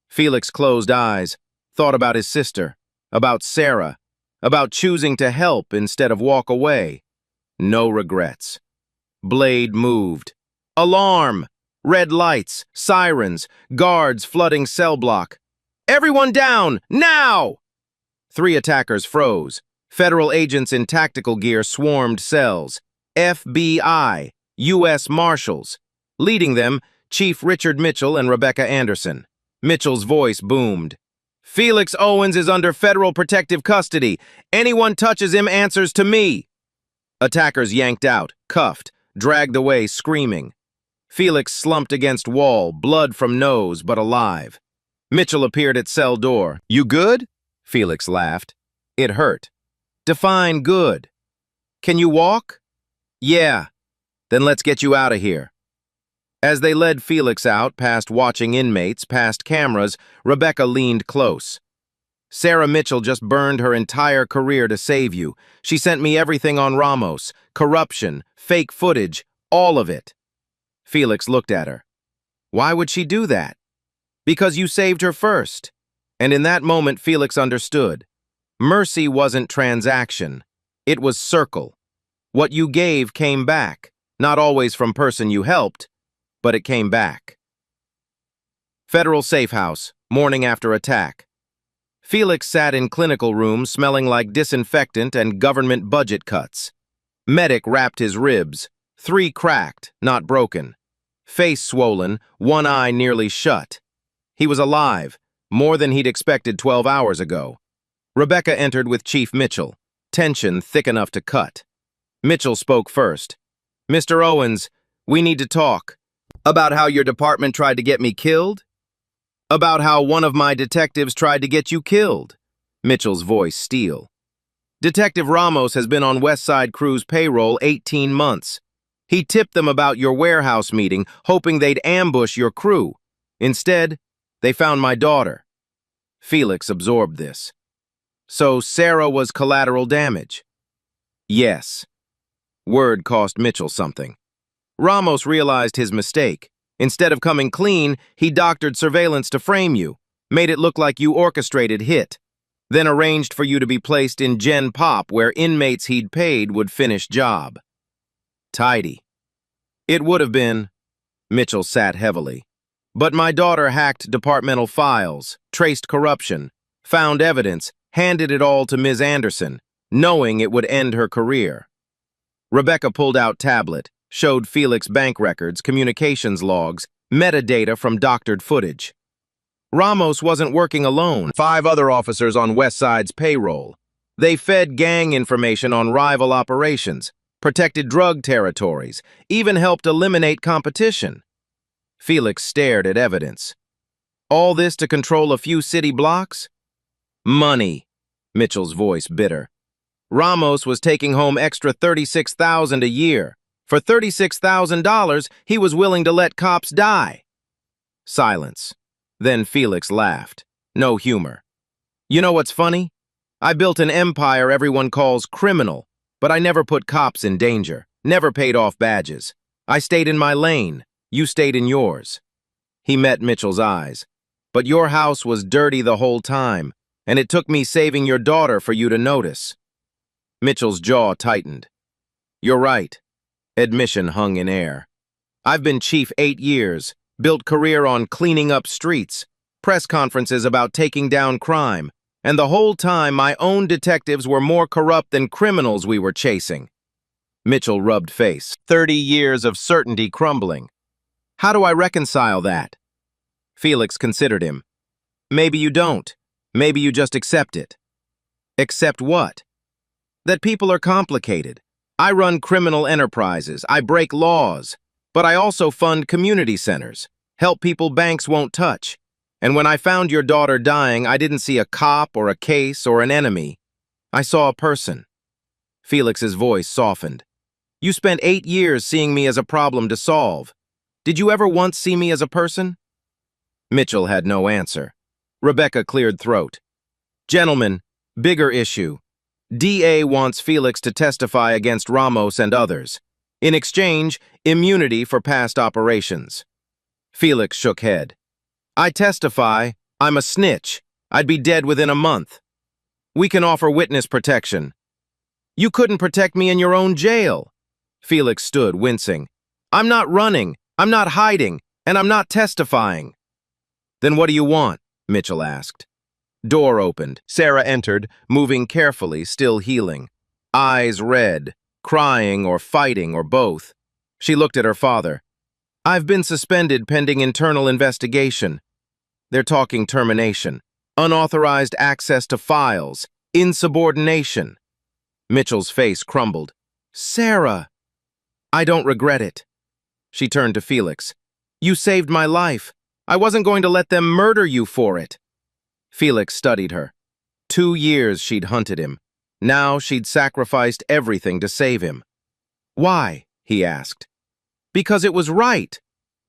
[SPEAKER 1] Felix closed eyes. Thought about his sister. About Sarah. About choosing to help instead of walk away. No regrets. Blade moved. Alarm! Red lights, sirens, guards flooding cell block. "Everyone down, now!" 3 attackers froze. Federal agents in tactical gear swarmed cells. FBI, U.S. Marshals. Leading them, Chief Richard Mitchell and Rebecca Anderson. Mitchell's voice boomed. "Felix Owens is under federal protective custody. Anyone touches him answers to me." Attackers yanked out, cuffed, dragged away screaming. Felix slumped against wall, blood from nose but alive. Mitchell appeared at cell door. "You good?" Felix laughed. It hurt. "Define good." "Can you walk?" "Yeah." "Then let's get you out of here." As they led Felix out, past watching inmates, past cameras, Rebecca leaned close. "Sarah Mitchell just burned her entire career to save you. She sent me everything on Ramos, corruption, fake footage, all of it." Felix looked at her. "Why would she do that?" "Because you saved her first." And in that moment, Felix understood. Mercy wasn't transaction. It was circle. What you gave came back, not always from person you helped, but it came back. Federal safe house, morning after attack. Felix sat in clinical room smelling like disinfectant and government budget cuts. Medic wrapped his ribs, 3 cracked, not broken. Face swollen, one eye nearly shut. He was alive, more than he'd expected 12 hours ago. Rebecca entered with Chief Mitchell, tension thick enough to cut. Mitchell spoke first. "Mr. Owens, we need to talk. About how your department tried to get me killed? About how one of my detectives tried to get you killed?" Mitchell's voice steel. "Detective Ramos has been on West Side Crew's payroll 18 months. He tipped them about your warehouse meeting, hoping they'd ambush your crew. Instead, they found my daughter. Felix absorbed this. So Sarah was collateral damage? Yes. Word cost Mitchell something. Ramos realized his mistake. Instead of coming clean, he doctored surveillance to frame you, made it look like you orchestrated hit, then arranged for you to be placed in Gen Pop where inmates he'd paid would finish job. Tidy. It would have been. Mitchell sat heavily. But my daughter hacked departmental files, traced corruption, found evidence, handed it all to Ms. Anderson, knowing it would end her career. Rebecca pulled out tablet, showed Felix bank records, communications logs, metadata from doctored footage. Ramos wasn't working alone. 5 other officers on West Side's payroll. They fed gang information on rival operations, protected drug territories, even helped eliminate competition. Felix stared at evidence. All this to control a few city blocks? Money, Mitchell's voice bitter. Ramos was taking home extra $36,000 a year. For $36,000, he was willing to let cops die. Silence. Then Felix laughed. No humor. You know what's funny? I built an empire everyone calls criminal, but I never put cops in danger, never paid off badges. I stayed in my lane. You stayed in yours. He met Mitchell's eyes. But your house was dirty the whole time, and it took me saving your daughter for you to notice. Mitchell's jaw tightened. You're right. Admission hung in air. I've been chief 8 years, built career on cleaning up streets, press conferences about taking down crime, and the whole time my own detectives were more corrupt than criminals we were chasing. Mitchell rubbed face. 30 years of certainty crumbling. How do I reconcile that? Felix considered him. Maybe you don't. Maybe you just accept it. Accept what? That people are complicated. I run criminal enterprises, I break laws, but I also fund community centers, help people banks won't touch. And when I found your daughter dying, I didn't see a cop or a case or an enemy. I saw a person. Felix's voice softened. You spent 8 years seeing me as a problem to solve. Did you ever once see me as a person? Mitchell had no answer. Rebecca cleared throat. Gentlemen, bigger issue. DA wants Felix to testify against Ramos and others. In exchange, immunity for past operations. Felix shook head. I testify. I'm a snitch. I'd be dead within a month. We can offer witness protection. You couldn't protect me in your own jail. Felix stood, wincing. I'm not running. I'm not hiding. And I'm not testifying. Then what do you want? Mitchell asked. Door opened. Sarah entered, moving carefully, still healing. Eyes red, crying or fighting or both. She looked at her father. I've been suspended pending internal investigation. They're talking termination, unauthorized access to files, insubordination. Mitchell's face crumbled. Sarah! I don't regret it. She turned to Felix. You saved my life. I wasn't going to let them murder you for it. Felix studied her. 2 years she'd hunted him. Now she'd sacrificed everything to save him. Why? He asked. Because it was right.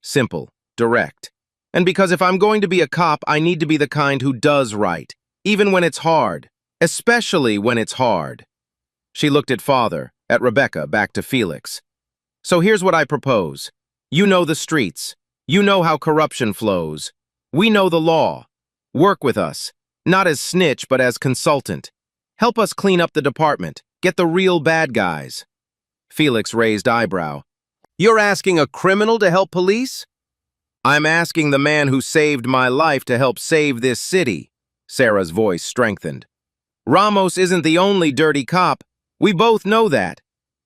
[SPEAKER 1] Simple, direct. And because if I'm going to be a cop, I need to be the kind who does right, even when it's hard, especially when it's hard. She looked at father, at Rebecca, back to Felix. So here's what I propose. You know the streets. You know how corruption flows. We know the law. Work with us, not as snitch, but as consultant. Help us clean up the department, get the real bad guys. Felix raised eyebrow. You're asking a criminal to help police? I'm asking the man who saved my life to help save this city. Sarah's voice strengthened. Ramos isn't the only dirty cop. We both know that.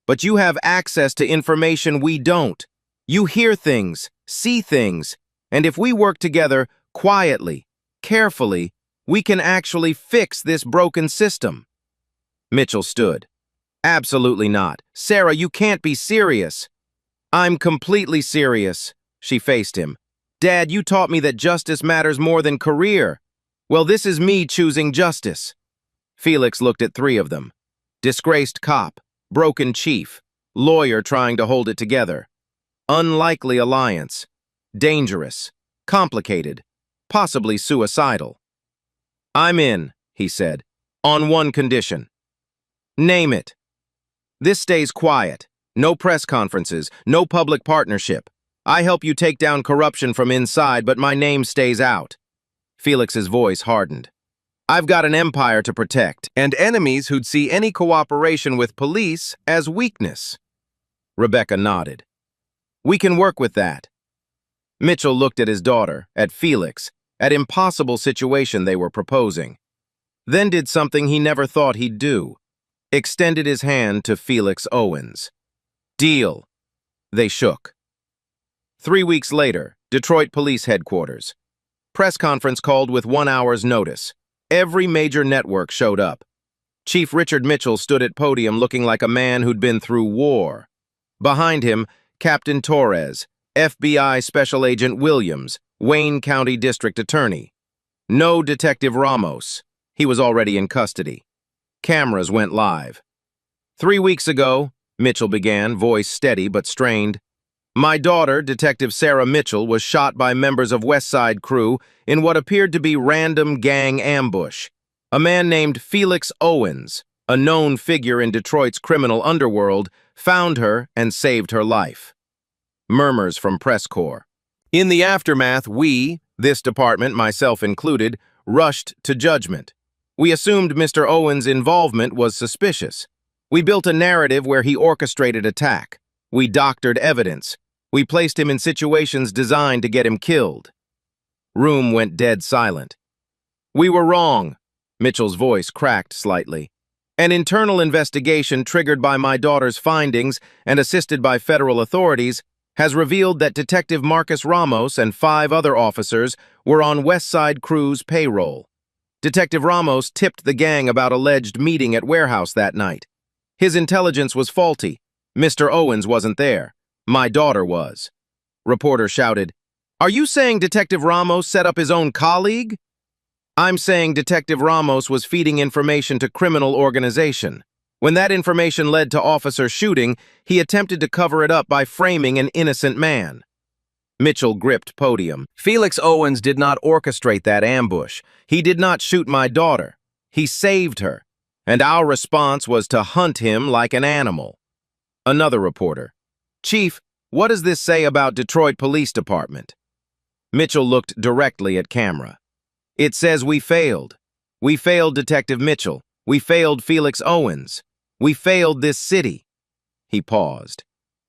[SPEAKER 1] But you have access to information we don't. You hear things, see things, and if we work together quietly, carefully, we can actually fix this broken system. Mitchell stood. Absolutely not. Sarah, you can't be serious. I'm completely serious. She faced him. Dad, you taught me that justice matters more than career. Well, this is me choosing justice. Felix looked at 3 of them. Disgraced cop, broken chief, lawyer trying to hold it together. Unlikely alliance. Dangerous. Complicated. Possibly suicidal. "I'm in," he said, "on one condition." "Name it." "This stays quiet. No press conferences, no public partnership. I help you take down corruption from inside, but my name stays out." Felix's voice hardened. "I've got an empire to protect, and enemies who'd see any cooperation with police as weakness." Rebecca nodded. "We can work with that." Mitchell looked at his daughter, at Felix, at impossible situation they were proposing. Then did something he never thought he'd do. Extended his hand to Felix Owens. "Deal." They shook. 3 weeks later, Detroit Police Headquarters. Press conference called with 1 hour's notice. Every major network showed up. Chief Richard Mitchell stood at podium looking like a man who'd been through war. Behind him, Captain Torres, FBI Special Agent Williams, Wayne County District Attorney. No Detective Ramos. He was already in custody. Cameras went live. 3 weeks ago, Mitchell began, voice steady but strained, my daughter, Detective Sarah Mitchell, was shot by members of West Side Crew in what appeared to be random gang ambush. A man named Felix Owens, a known figure in Detroit's criminal underworld, found her and saved her life. Murmurs from press corps. In the aftermath, we, this department, myself included, rushed to judgment. We assumed Mr. Owens' involvement was suspicious. We built a narrative where he orchestrated attack. We doctored evidence. We placed him in situations designed to get him killed. Room went dead silent. We were wrong. Mitchell's voice cracked slightly. An internal investigation triggered by my daughter's findings and assisted by federal authorities has revealed that Detective Marcus Ramos and 5 other officers were on West Side Crew's payroll. Detective Ramos tipped the gang about alleged meeting at warehouse that night. His intelligence was faulty. Mr. Owens wasn't there. My daughter was. Reporter shouted, "Are you saying Detective Ramos set up his own colleague?" "I'm saying Detective Ramos was feeding information to criminal organization. When that information led to officer shooting, he attempted to cover it up by framing an innocent man." Mitchell gripped podium. "Felix Owens did not orchestrate that ambush. He did not shoot my daughter. He saved her. And our response was to hunt him like an animal." Another reporter. "Chief, what does this say about Detroit Police Department?" Mitchell looked directly at camera. "It says we failed. We failed Detective Mitchell. We failed Felix Owens. We failed this city." He paused.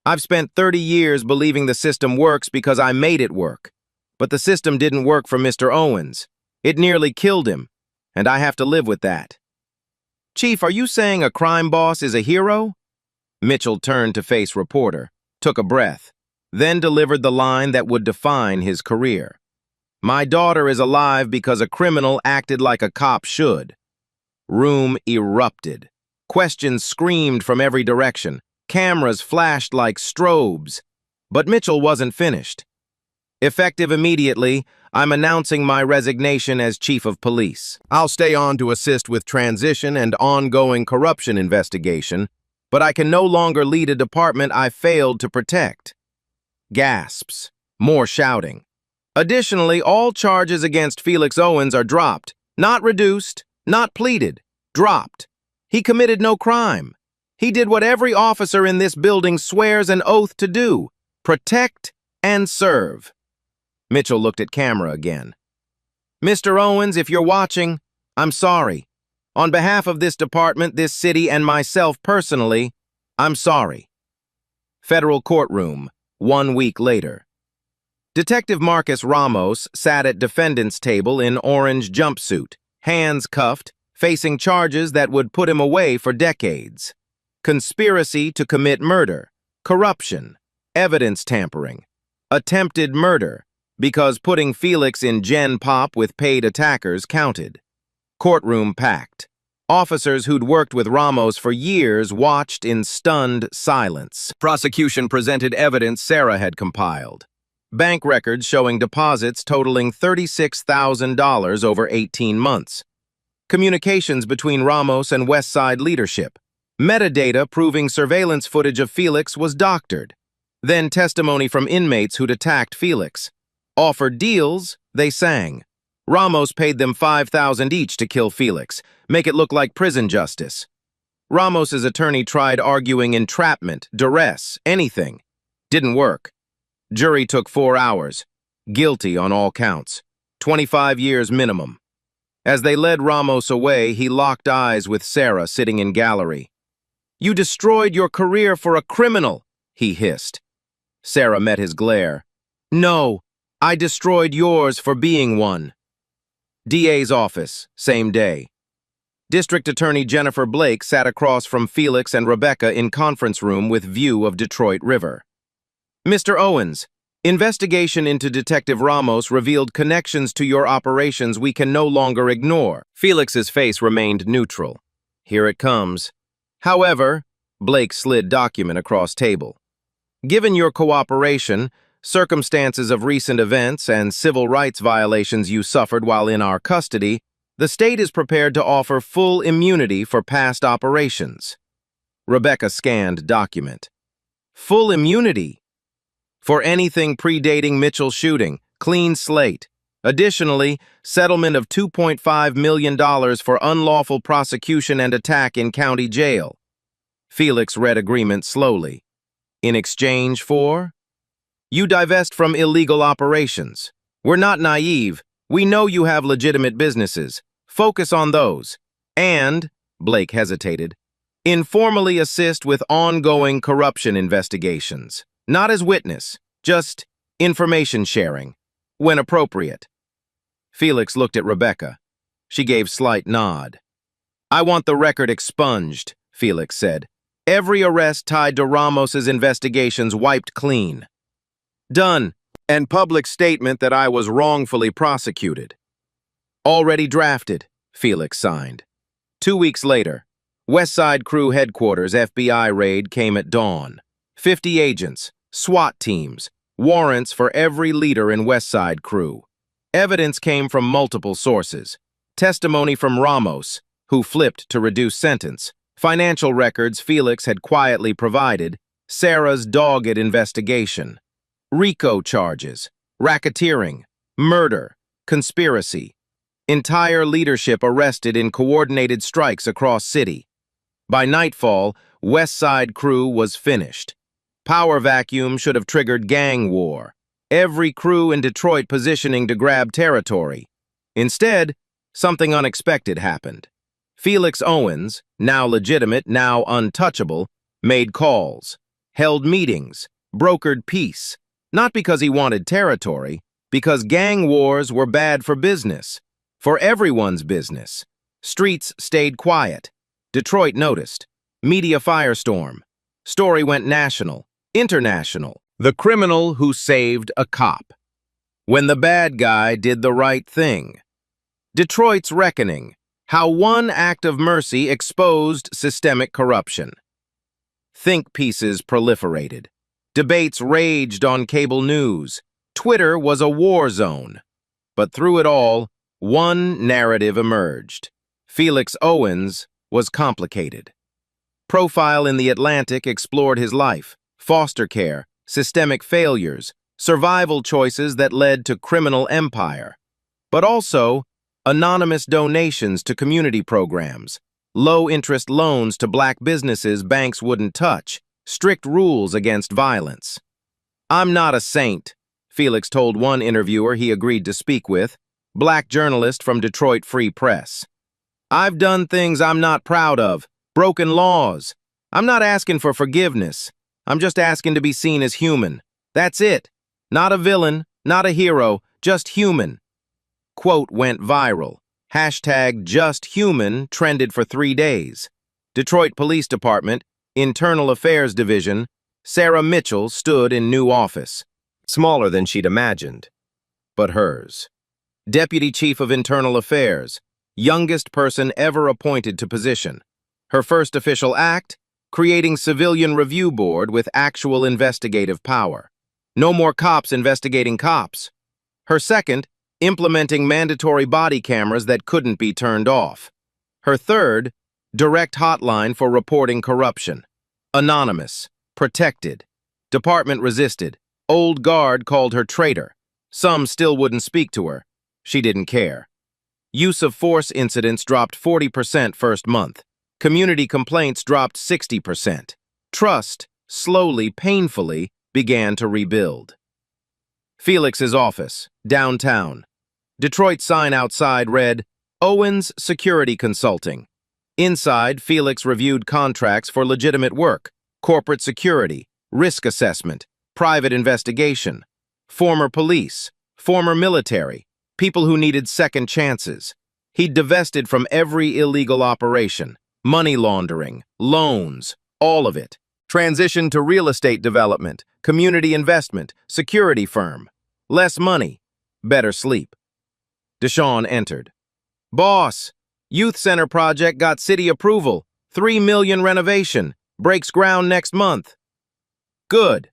[SPEAKER 1] "I've spent 30 years believing the system works because I made it work. But the system didn't work for Mr. Owens. It nearly killed him, and I have to live with that." "Chief, are you saying a crime boss is a hero?" Mitchell turned to face reporter, took a breath, then delivered the line that would define his career. "My daughter is alive because a criminal acted like a cop should." Room erupted. Questions screamed from every direction. Cameras flashed like strobes. But Mitchell wasn't finished. "Effective immediately, I'm announcing my resignation as chief of police. I'll stay on to assist with transition and ongoing corruption investigation, but I can no longer lead a department I failed to protect." Gasps. More shouting. "Additionally, all charges against Felix Owens are dropped. Not reduced, not pleaded. Dropped. He committed no crime. He did what every officer in this building swears an oath to do. Protect and serve." Mitchell looked at camera again. "Mr. Owens, if you're watching, I'm sorry. On behalf of this department, this city, and myself personally, I'm sorry." Federal courtroom, 1 week later. Detective Marcus Ramos sat at defendant's table in orange jumpsuit, hands cuffed, facing charges that would put him away for decades. Conspiracy to commit murder, corruption, evidence tampering, attempted murder, because putting Felix in Gen Pop with paid attackers counted. Courtroom packed. Officers who'd worked with Ramos for years watched in stunned silence. Prosecution presented evidence Sarah had compiled. Bank records showing deposits totaling $36,000 over 18 months. Communications between Ramos and West Side leadership. Metadata proving surveillance footage of Felix was doctored. Then testimony from inmates who'd attacked Felix. Offered deals, they sang. Ramos paid them $5,000 each to kill Felix, make it look like prison justice. Ramos's attorney tried arguing entrapment, duress, anything. Didn't work. Jury took 4 hours. Guilty on all counts. 25 years minimum. As they led Ramos away, he locked eyes with Sarah sitting in gallery. "You destroyed your career for a criminal," he hissed. Sarah met his glare. "No, I destroyed yours for being one." DA's office, same day. District Attorney Jennifer Blake sat across from Felix and Rebecca in conference room with view of Detroit River. "Mr. Owens, investigation into Detective Ramos revealed connections to your operations we can no longer ignore." Felix's face remained neutral. "Here it comes." "However," Blake slid document across table. "Given your cooperation, circumstances of recent events, and civil rights violations you suffered while in our custody, the state is prepared to offer full immunity for past operations." Rebecca scanned document. "Full immunity? For anything predating Mitchell's shooting, clean slate. Additionally, settlement of $2.5 million for unlawful prosecution and attack in county jail." Felix read agreement slowly. "In exchange for?" "You divest from illegal operations. We're not naive. We know you have legitimate businesses. Focus on those. And," Blake hesitated, "informally assist with ongoing corruption investigations. Not as witness, just information sharing, when appropriate." Felix looked at Rebecca. She gave slight nod. "I want the record expunged," Felix said. "Every arrest tied to Ramos's investigations wiped clean." "Done. And public statement that I was wrongfully prosecuted." "Already drafted," Felix signed. 2 weeks later, West Side Crew headquarters FBI raid came at dawn. 50 agents, SWAT teams, warrants for every leader in West Side Crew. Evidence came from multiple sources. Testimony from Ramos, who flipped to reduce sentence. Financial records Felix had quietly provided. Sarah's dogged investigation. RICO charges, racketeering, murder, conspiracy. Entire leadership arrested in coordinated strikes across city. By nightfall, West Side Crew was finished. Power vacuum should have triggered gang war. Every crew in Detroit positioning to grab territory. Instead, something unexpected happened. Felix Owens, now legitimate, now untouchable, made calls, held meetings, brokered peace. Not because he wanted territory, because gang wars were bad for business. For everyone's business. Streets stayed quiet. Detroit noticed. Media firestorm. Story went national, international. The criminal who saved a cop. When the bad guy did the right thing. Detroit's reckoning. How one act of mercy exposed systemic corruption. Think pieces proliferated. Debates raged on cable news. Twitter was a war zone. But through it all, one narrative emerged. Felix Owens was complicated. Profile in The Atlantic explored his life, foster care, systemic failures, survival choices that led to criminal empire. But also, anonymous donations to community programs, low-interest loans to black businesses banks wouldn't touch, strict rules against violence. "I'm not a saint," Felix told one interviewer he agreed to speak with, black journalist from Detroit Free Press. "I've done things I'm not proud of, broken laws. I'm not asking for forgiveness. I'm just asking to be seen as human. That's it. Not a villain, not a hero, just human." Quote went viral. Hashtag #JustHuman trended for 3 days. Detroit Police Department, Internal Affairs Division, Sarah Mitchell stood in new office. Smaller than she'd imagined, but hers. Deputy Chief of Internal Affairs, youngest person ever appointed to position. Her first official act, creating Civilian Review Board with actual investigative power. No more cops investigating cops. Her second, implementing mandatory body cameras that couldn't be turned off. Her third, direct hotline for reporting corruption. Anonymous, protected. Department resisted. Old guard called her traitor. Some still wouldn't speak to her. She didn't care. Use of force incidents dropped 40% first month. Community complaints dropped 60%. Trust, slowly, painfully, began to rebuild. Felix's office, downtown. Detroit sign outside read, Owens Security Consulting. Inside, Felix reviewed contracts for legitimate work, corporate security, risk assessment, private investigation, former police, former military, people who needed second chances. He'd divested from every illegal operation, money laundering, loans, all of it. Transitioned to real estate development, community investment, security firm. Less money, better sleep. Deshawn entered. Boss, youth center project got city approval. $3 million renovation. Breaks ground next month. Good.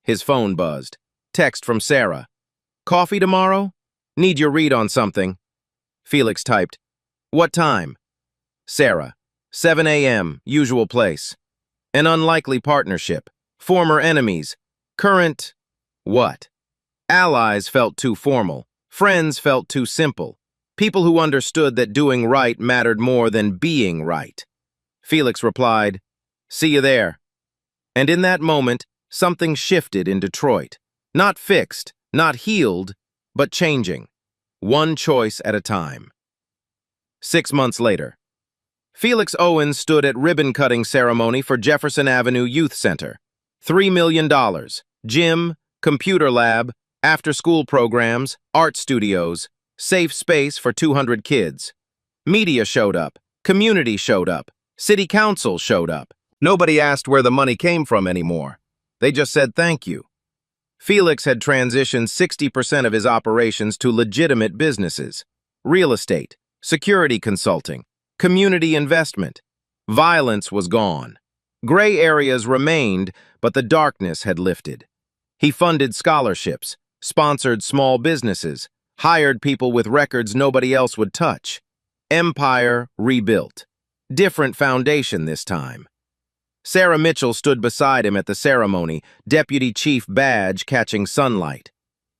[SPEAKER 1] His phone buzzed. Text from Sarah. Coffee tomorrow? Need your read on something. Felix typed. What time? Sarah. 7 a.m., usual place. An unlikely partnership. Former enemies. Current... what? Allies felt too formal. Friends felt too simple. People who understood that doing right mattered more than being right. Felix replied, See you there. And in that moment, something shifted in Detroit. Not fixed, not healed, but changing. One choice at a time. 6 months later. Felix Owens stood at ribbon-cutting ceremony for Jefferson Avenue Youth Center. $3 million. Gym, computer lab, after-school programs, art studios, safe space for 200 kids. Media showed up. Community showed up. City council showed up. Nobody asked where the money came from anymore. They just said thank you. Felix had transitioned 60% of his operations to legitimate businesses. Real estate, security consulting, community investment. Violence was gone. Gray areas remained, but the darkness had lifted. He funded scholarships, sponsored small businesses, hired people with records nobody else would touch. Empire rebuilt. Different foundation this time. Sarah Mitchell stood beside him at the ceremony, deputy chief badge catching sunlight.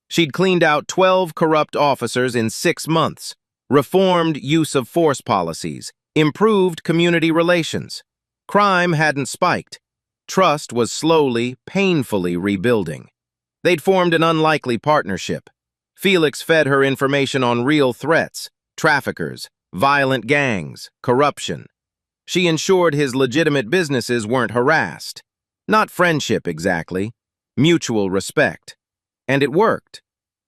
[SPEAKER 1] She'd cleaned out 12 corrupt officers in 6 months, reformed use of force policies, improved community relations. Crime hadn't spiked. Trust was slowly, painfully rebuilding. They'd formed an unlikely partnership. Felix fed her information on real threats, traffickers, violent gangs, corruption. She ensured his legitimate businesses weren't harassed. Not friendship exactly, mutual respect. And it worked.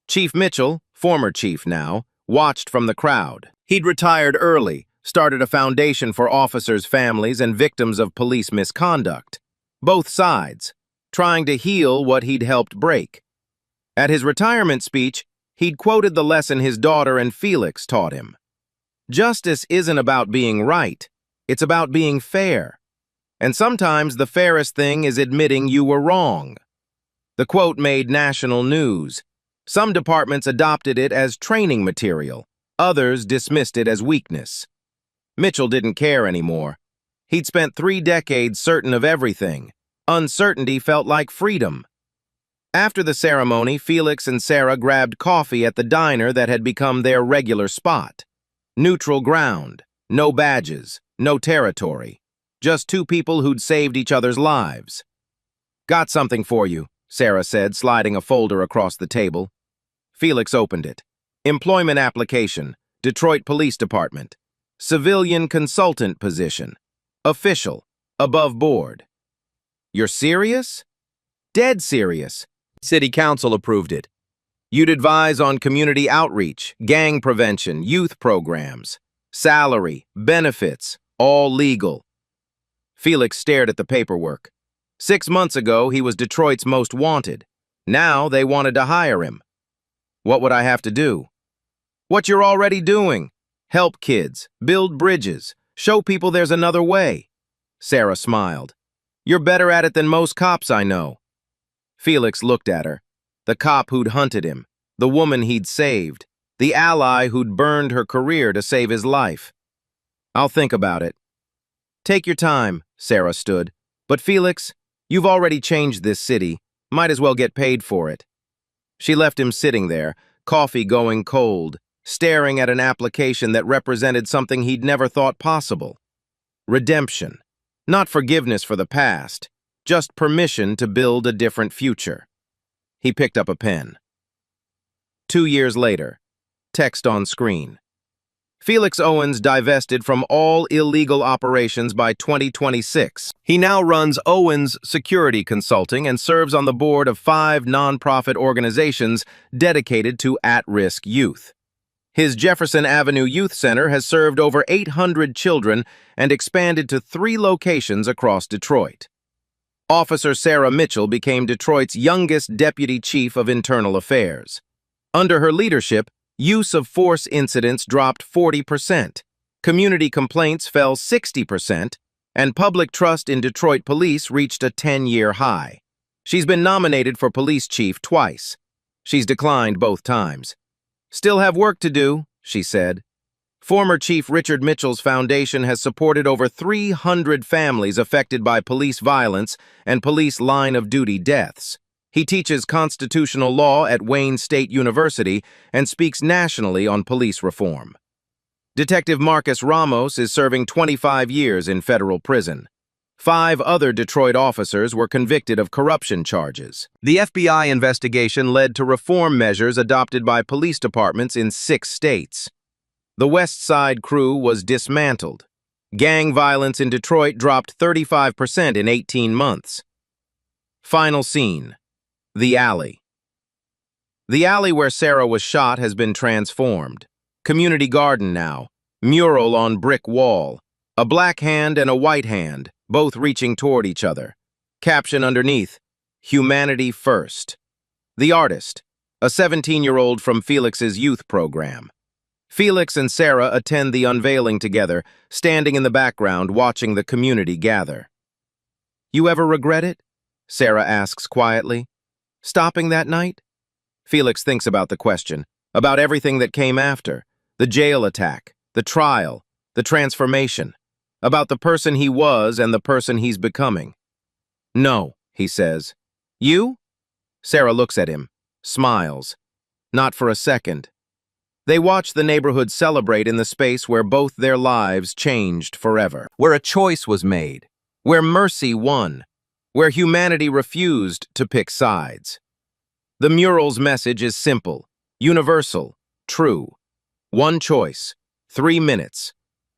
[SPEAKER 1] Chief Mitchell, former chief now, watched from the crowd. He'd retired early, started a foundation for officers' families and victims of police misconduct. Both sides, trying to heal what he'd helped break. At his retirement speech, he'd quoted the lesson his daughter and Felix taught him. Justice isn't about being right. It's about being fair. And sometimes the fairest thing is admitting you were wrong. The quote made national news. Some departments adopted it as training material. Others dismissed it as weakness. Mitchell didn't care anymore. He'd spent 3 decades certain of everything. Uncertainty felt like freedom. After the ceremony, Felix and Sarah grabbed coffee at the diner that had become their regular spot. Neutral ground, no badges, no territory. Just 2 people who'd saved each other's lives. Got something for you, Sarah said, sliding a folder across the table. Felix opened it. Employment application, Detroit Police Department. Civilian consultant position. Official, above board. You're serious? Dead serious. City Council approved it. You'd advise on community outreach, gang prevention, youth programs. Salary, benefits, all legal. Felix stared at the paperwork. 6 months ago, he was Detroit's most wanted. Now they wanted to hire him. What would I have to do? What you're already doing. Help kids, build bridges, show people there's another way. Sarah smiled. You're better at it than most cops I know. Felix looked at her. The cop who'd hunted him, the woman he'd saved, the ally who'd burned her career to save his life. I'll think about it. Take your time, Sarah stood. But Felix, you've already changed this city. Might as well get paid for it. She left him sitting there, coffee going cold, staring at an application that represented something he'd never thought possible. Redemption. Not forgiveness for the past, just permission to build a different future. He picked up a pen. 2 years later, text on screen. Felix Owens divested from all illegal operations by 2026. He now runs Owens Security Consulting and serves on the board of 5 nonprofit organizations dedicated to at-risk youth. His Jefferson Avenue Youth Center has served over 800 children and expanded to 3 locations across Detroit. Officer Sarah Mitchell became Detroit's youngest deputy chief of internal affairs. Under her leadership, use of force incidents dropped 40%, community complaints fell 60%, and public trust in Detroit police reached a 10-year high. She's been nominated for police chief twice. She's declined both times. "Still have work to do," she said. Former Chief Richard Mitchell's foundation has supported over 300 families affected by police violence and police line-of-duty deaths. He teaches constitutional law at Wayne State University and speaks nationally on police reform. Detective Marcus Ramos is serving 25 years in federal prison. 5 other Detroit officers were convicted of corruption charges. The FBI investigation led to reform measures adopted by police departments in 6 states. The West Side Crew was dismantled. Gang violence in Detroit dropped 35% in 18 months. Final scene. The alley. The alley where Sarah was shot has been transformed. Community garden now. Mural on brick wall. A black hand and a white hand, both reaching toward each other. Caption underneath, "Humanity First." The artist, a 17-year-old from Felix's youth program. Felix and Sarah attend the unveiling together, standing in the background watching the community gather. "You ever regret it?" Sarah asks quietly. "Stopping that night?" Felix thinks about the question, about everything that came after, the jail attack, the trial, the transformation, about the person he was and the person he's becoming. "No," he says. "You?" Sarah looks at him, smiles. Not for a second. They watch the neighborhood celebrate in the space where both their lives changed forever, where a choice was made, where mercy won, where humanity refused to pick sides. The mural's message is simple, universal, true. One choice, 3 minutes.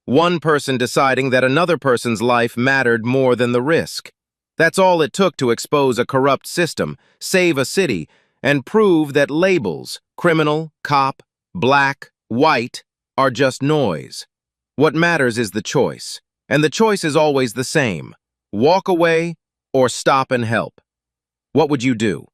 [SPEAKER 1] One person deciding that another person's life mattered more than the risk. That's all it took to expose a corrupt system, save a city, and prove that labels, criminal, cop, black, white, are just noise. What matters is the choice, and the choice is always the same. Walk away or stop and help. What would you do?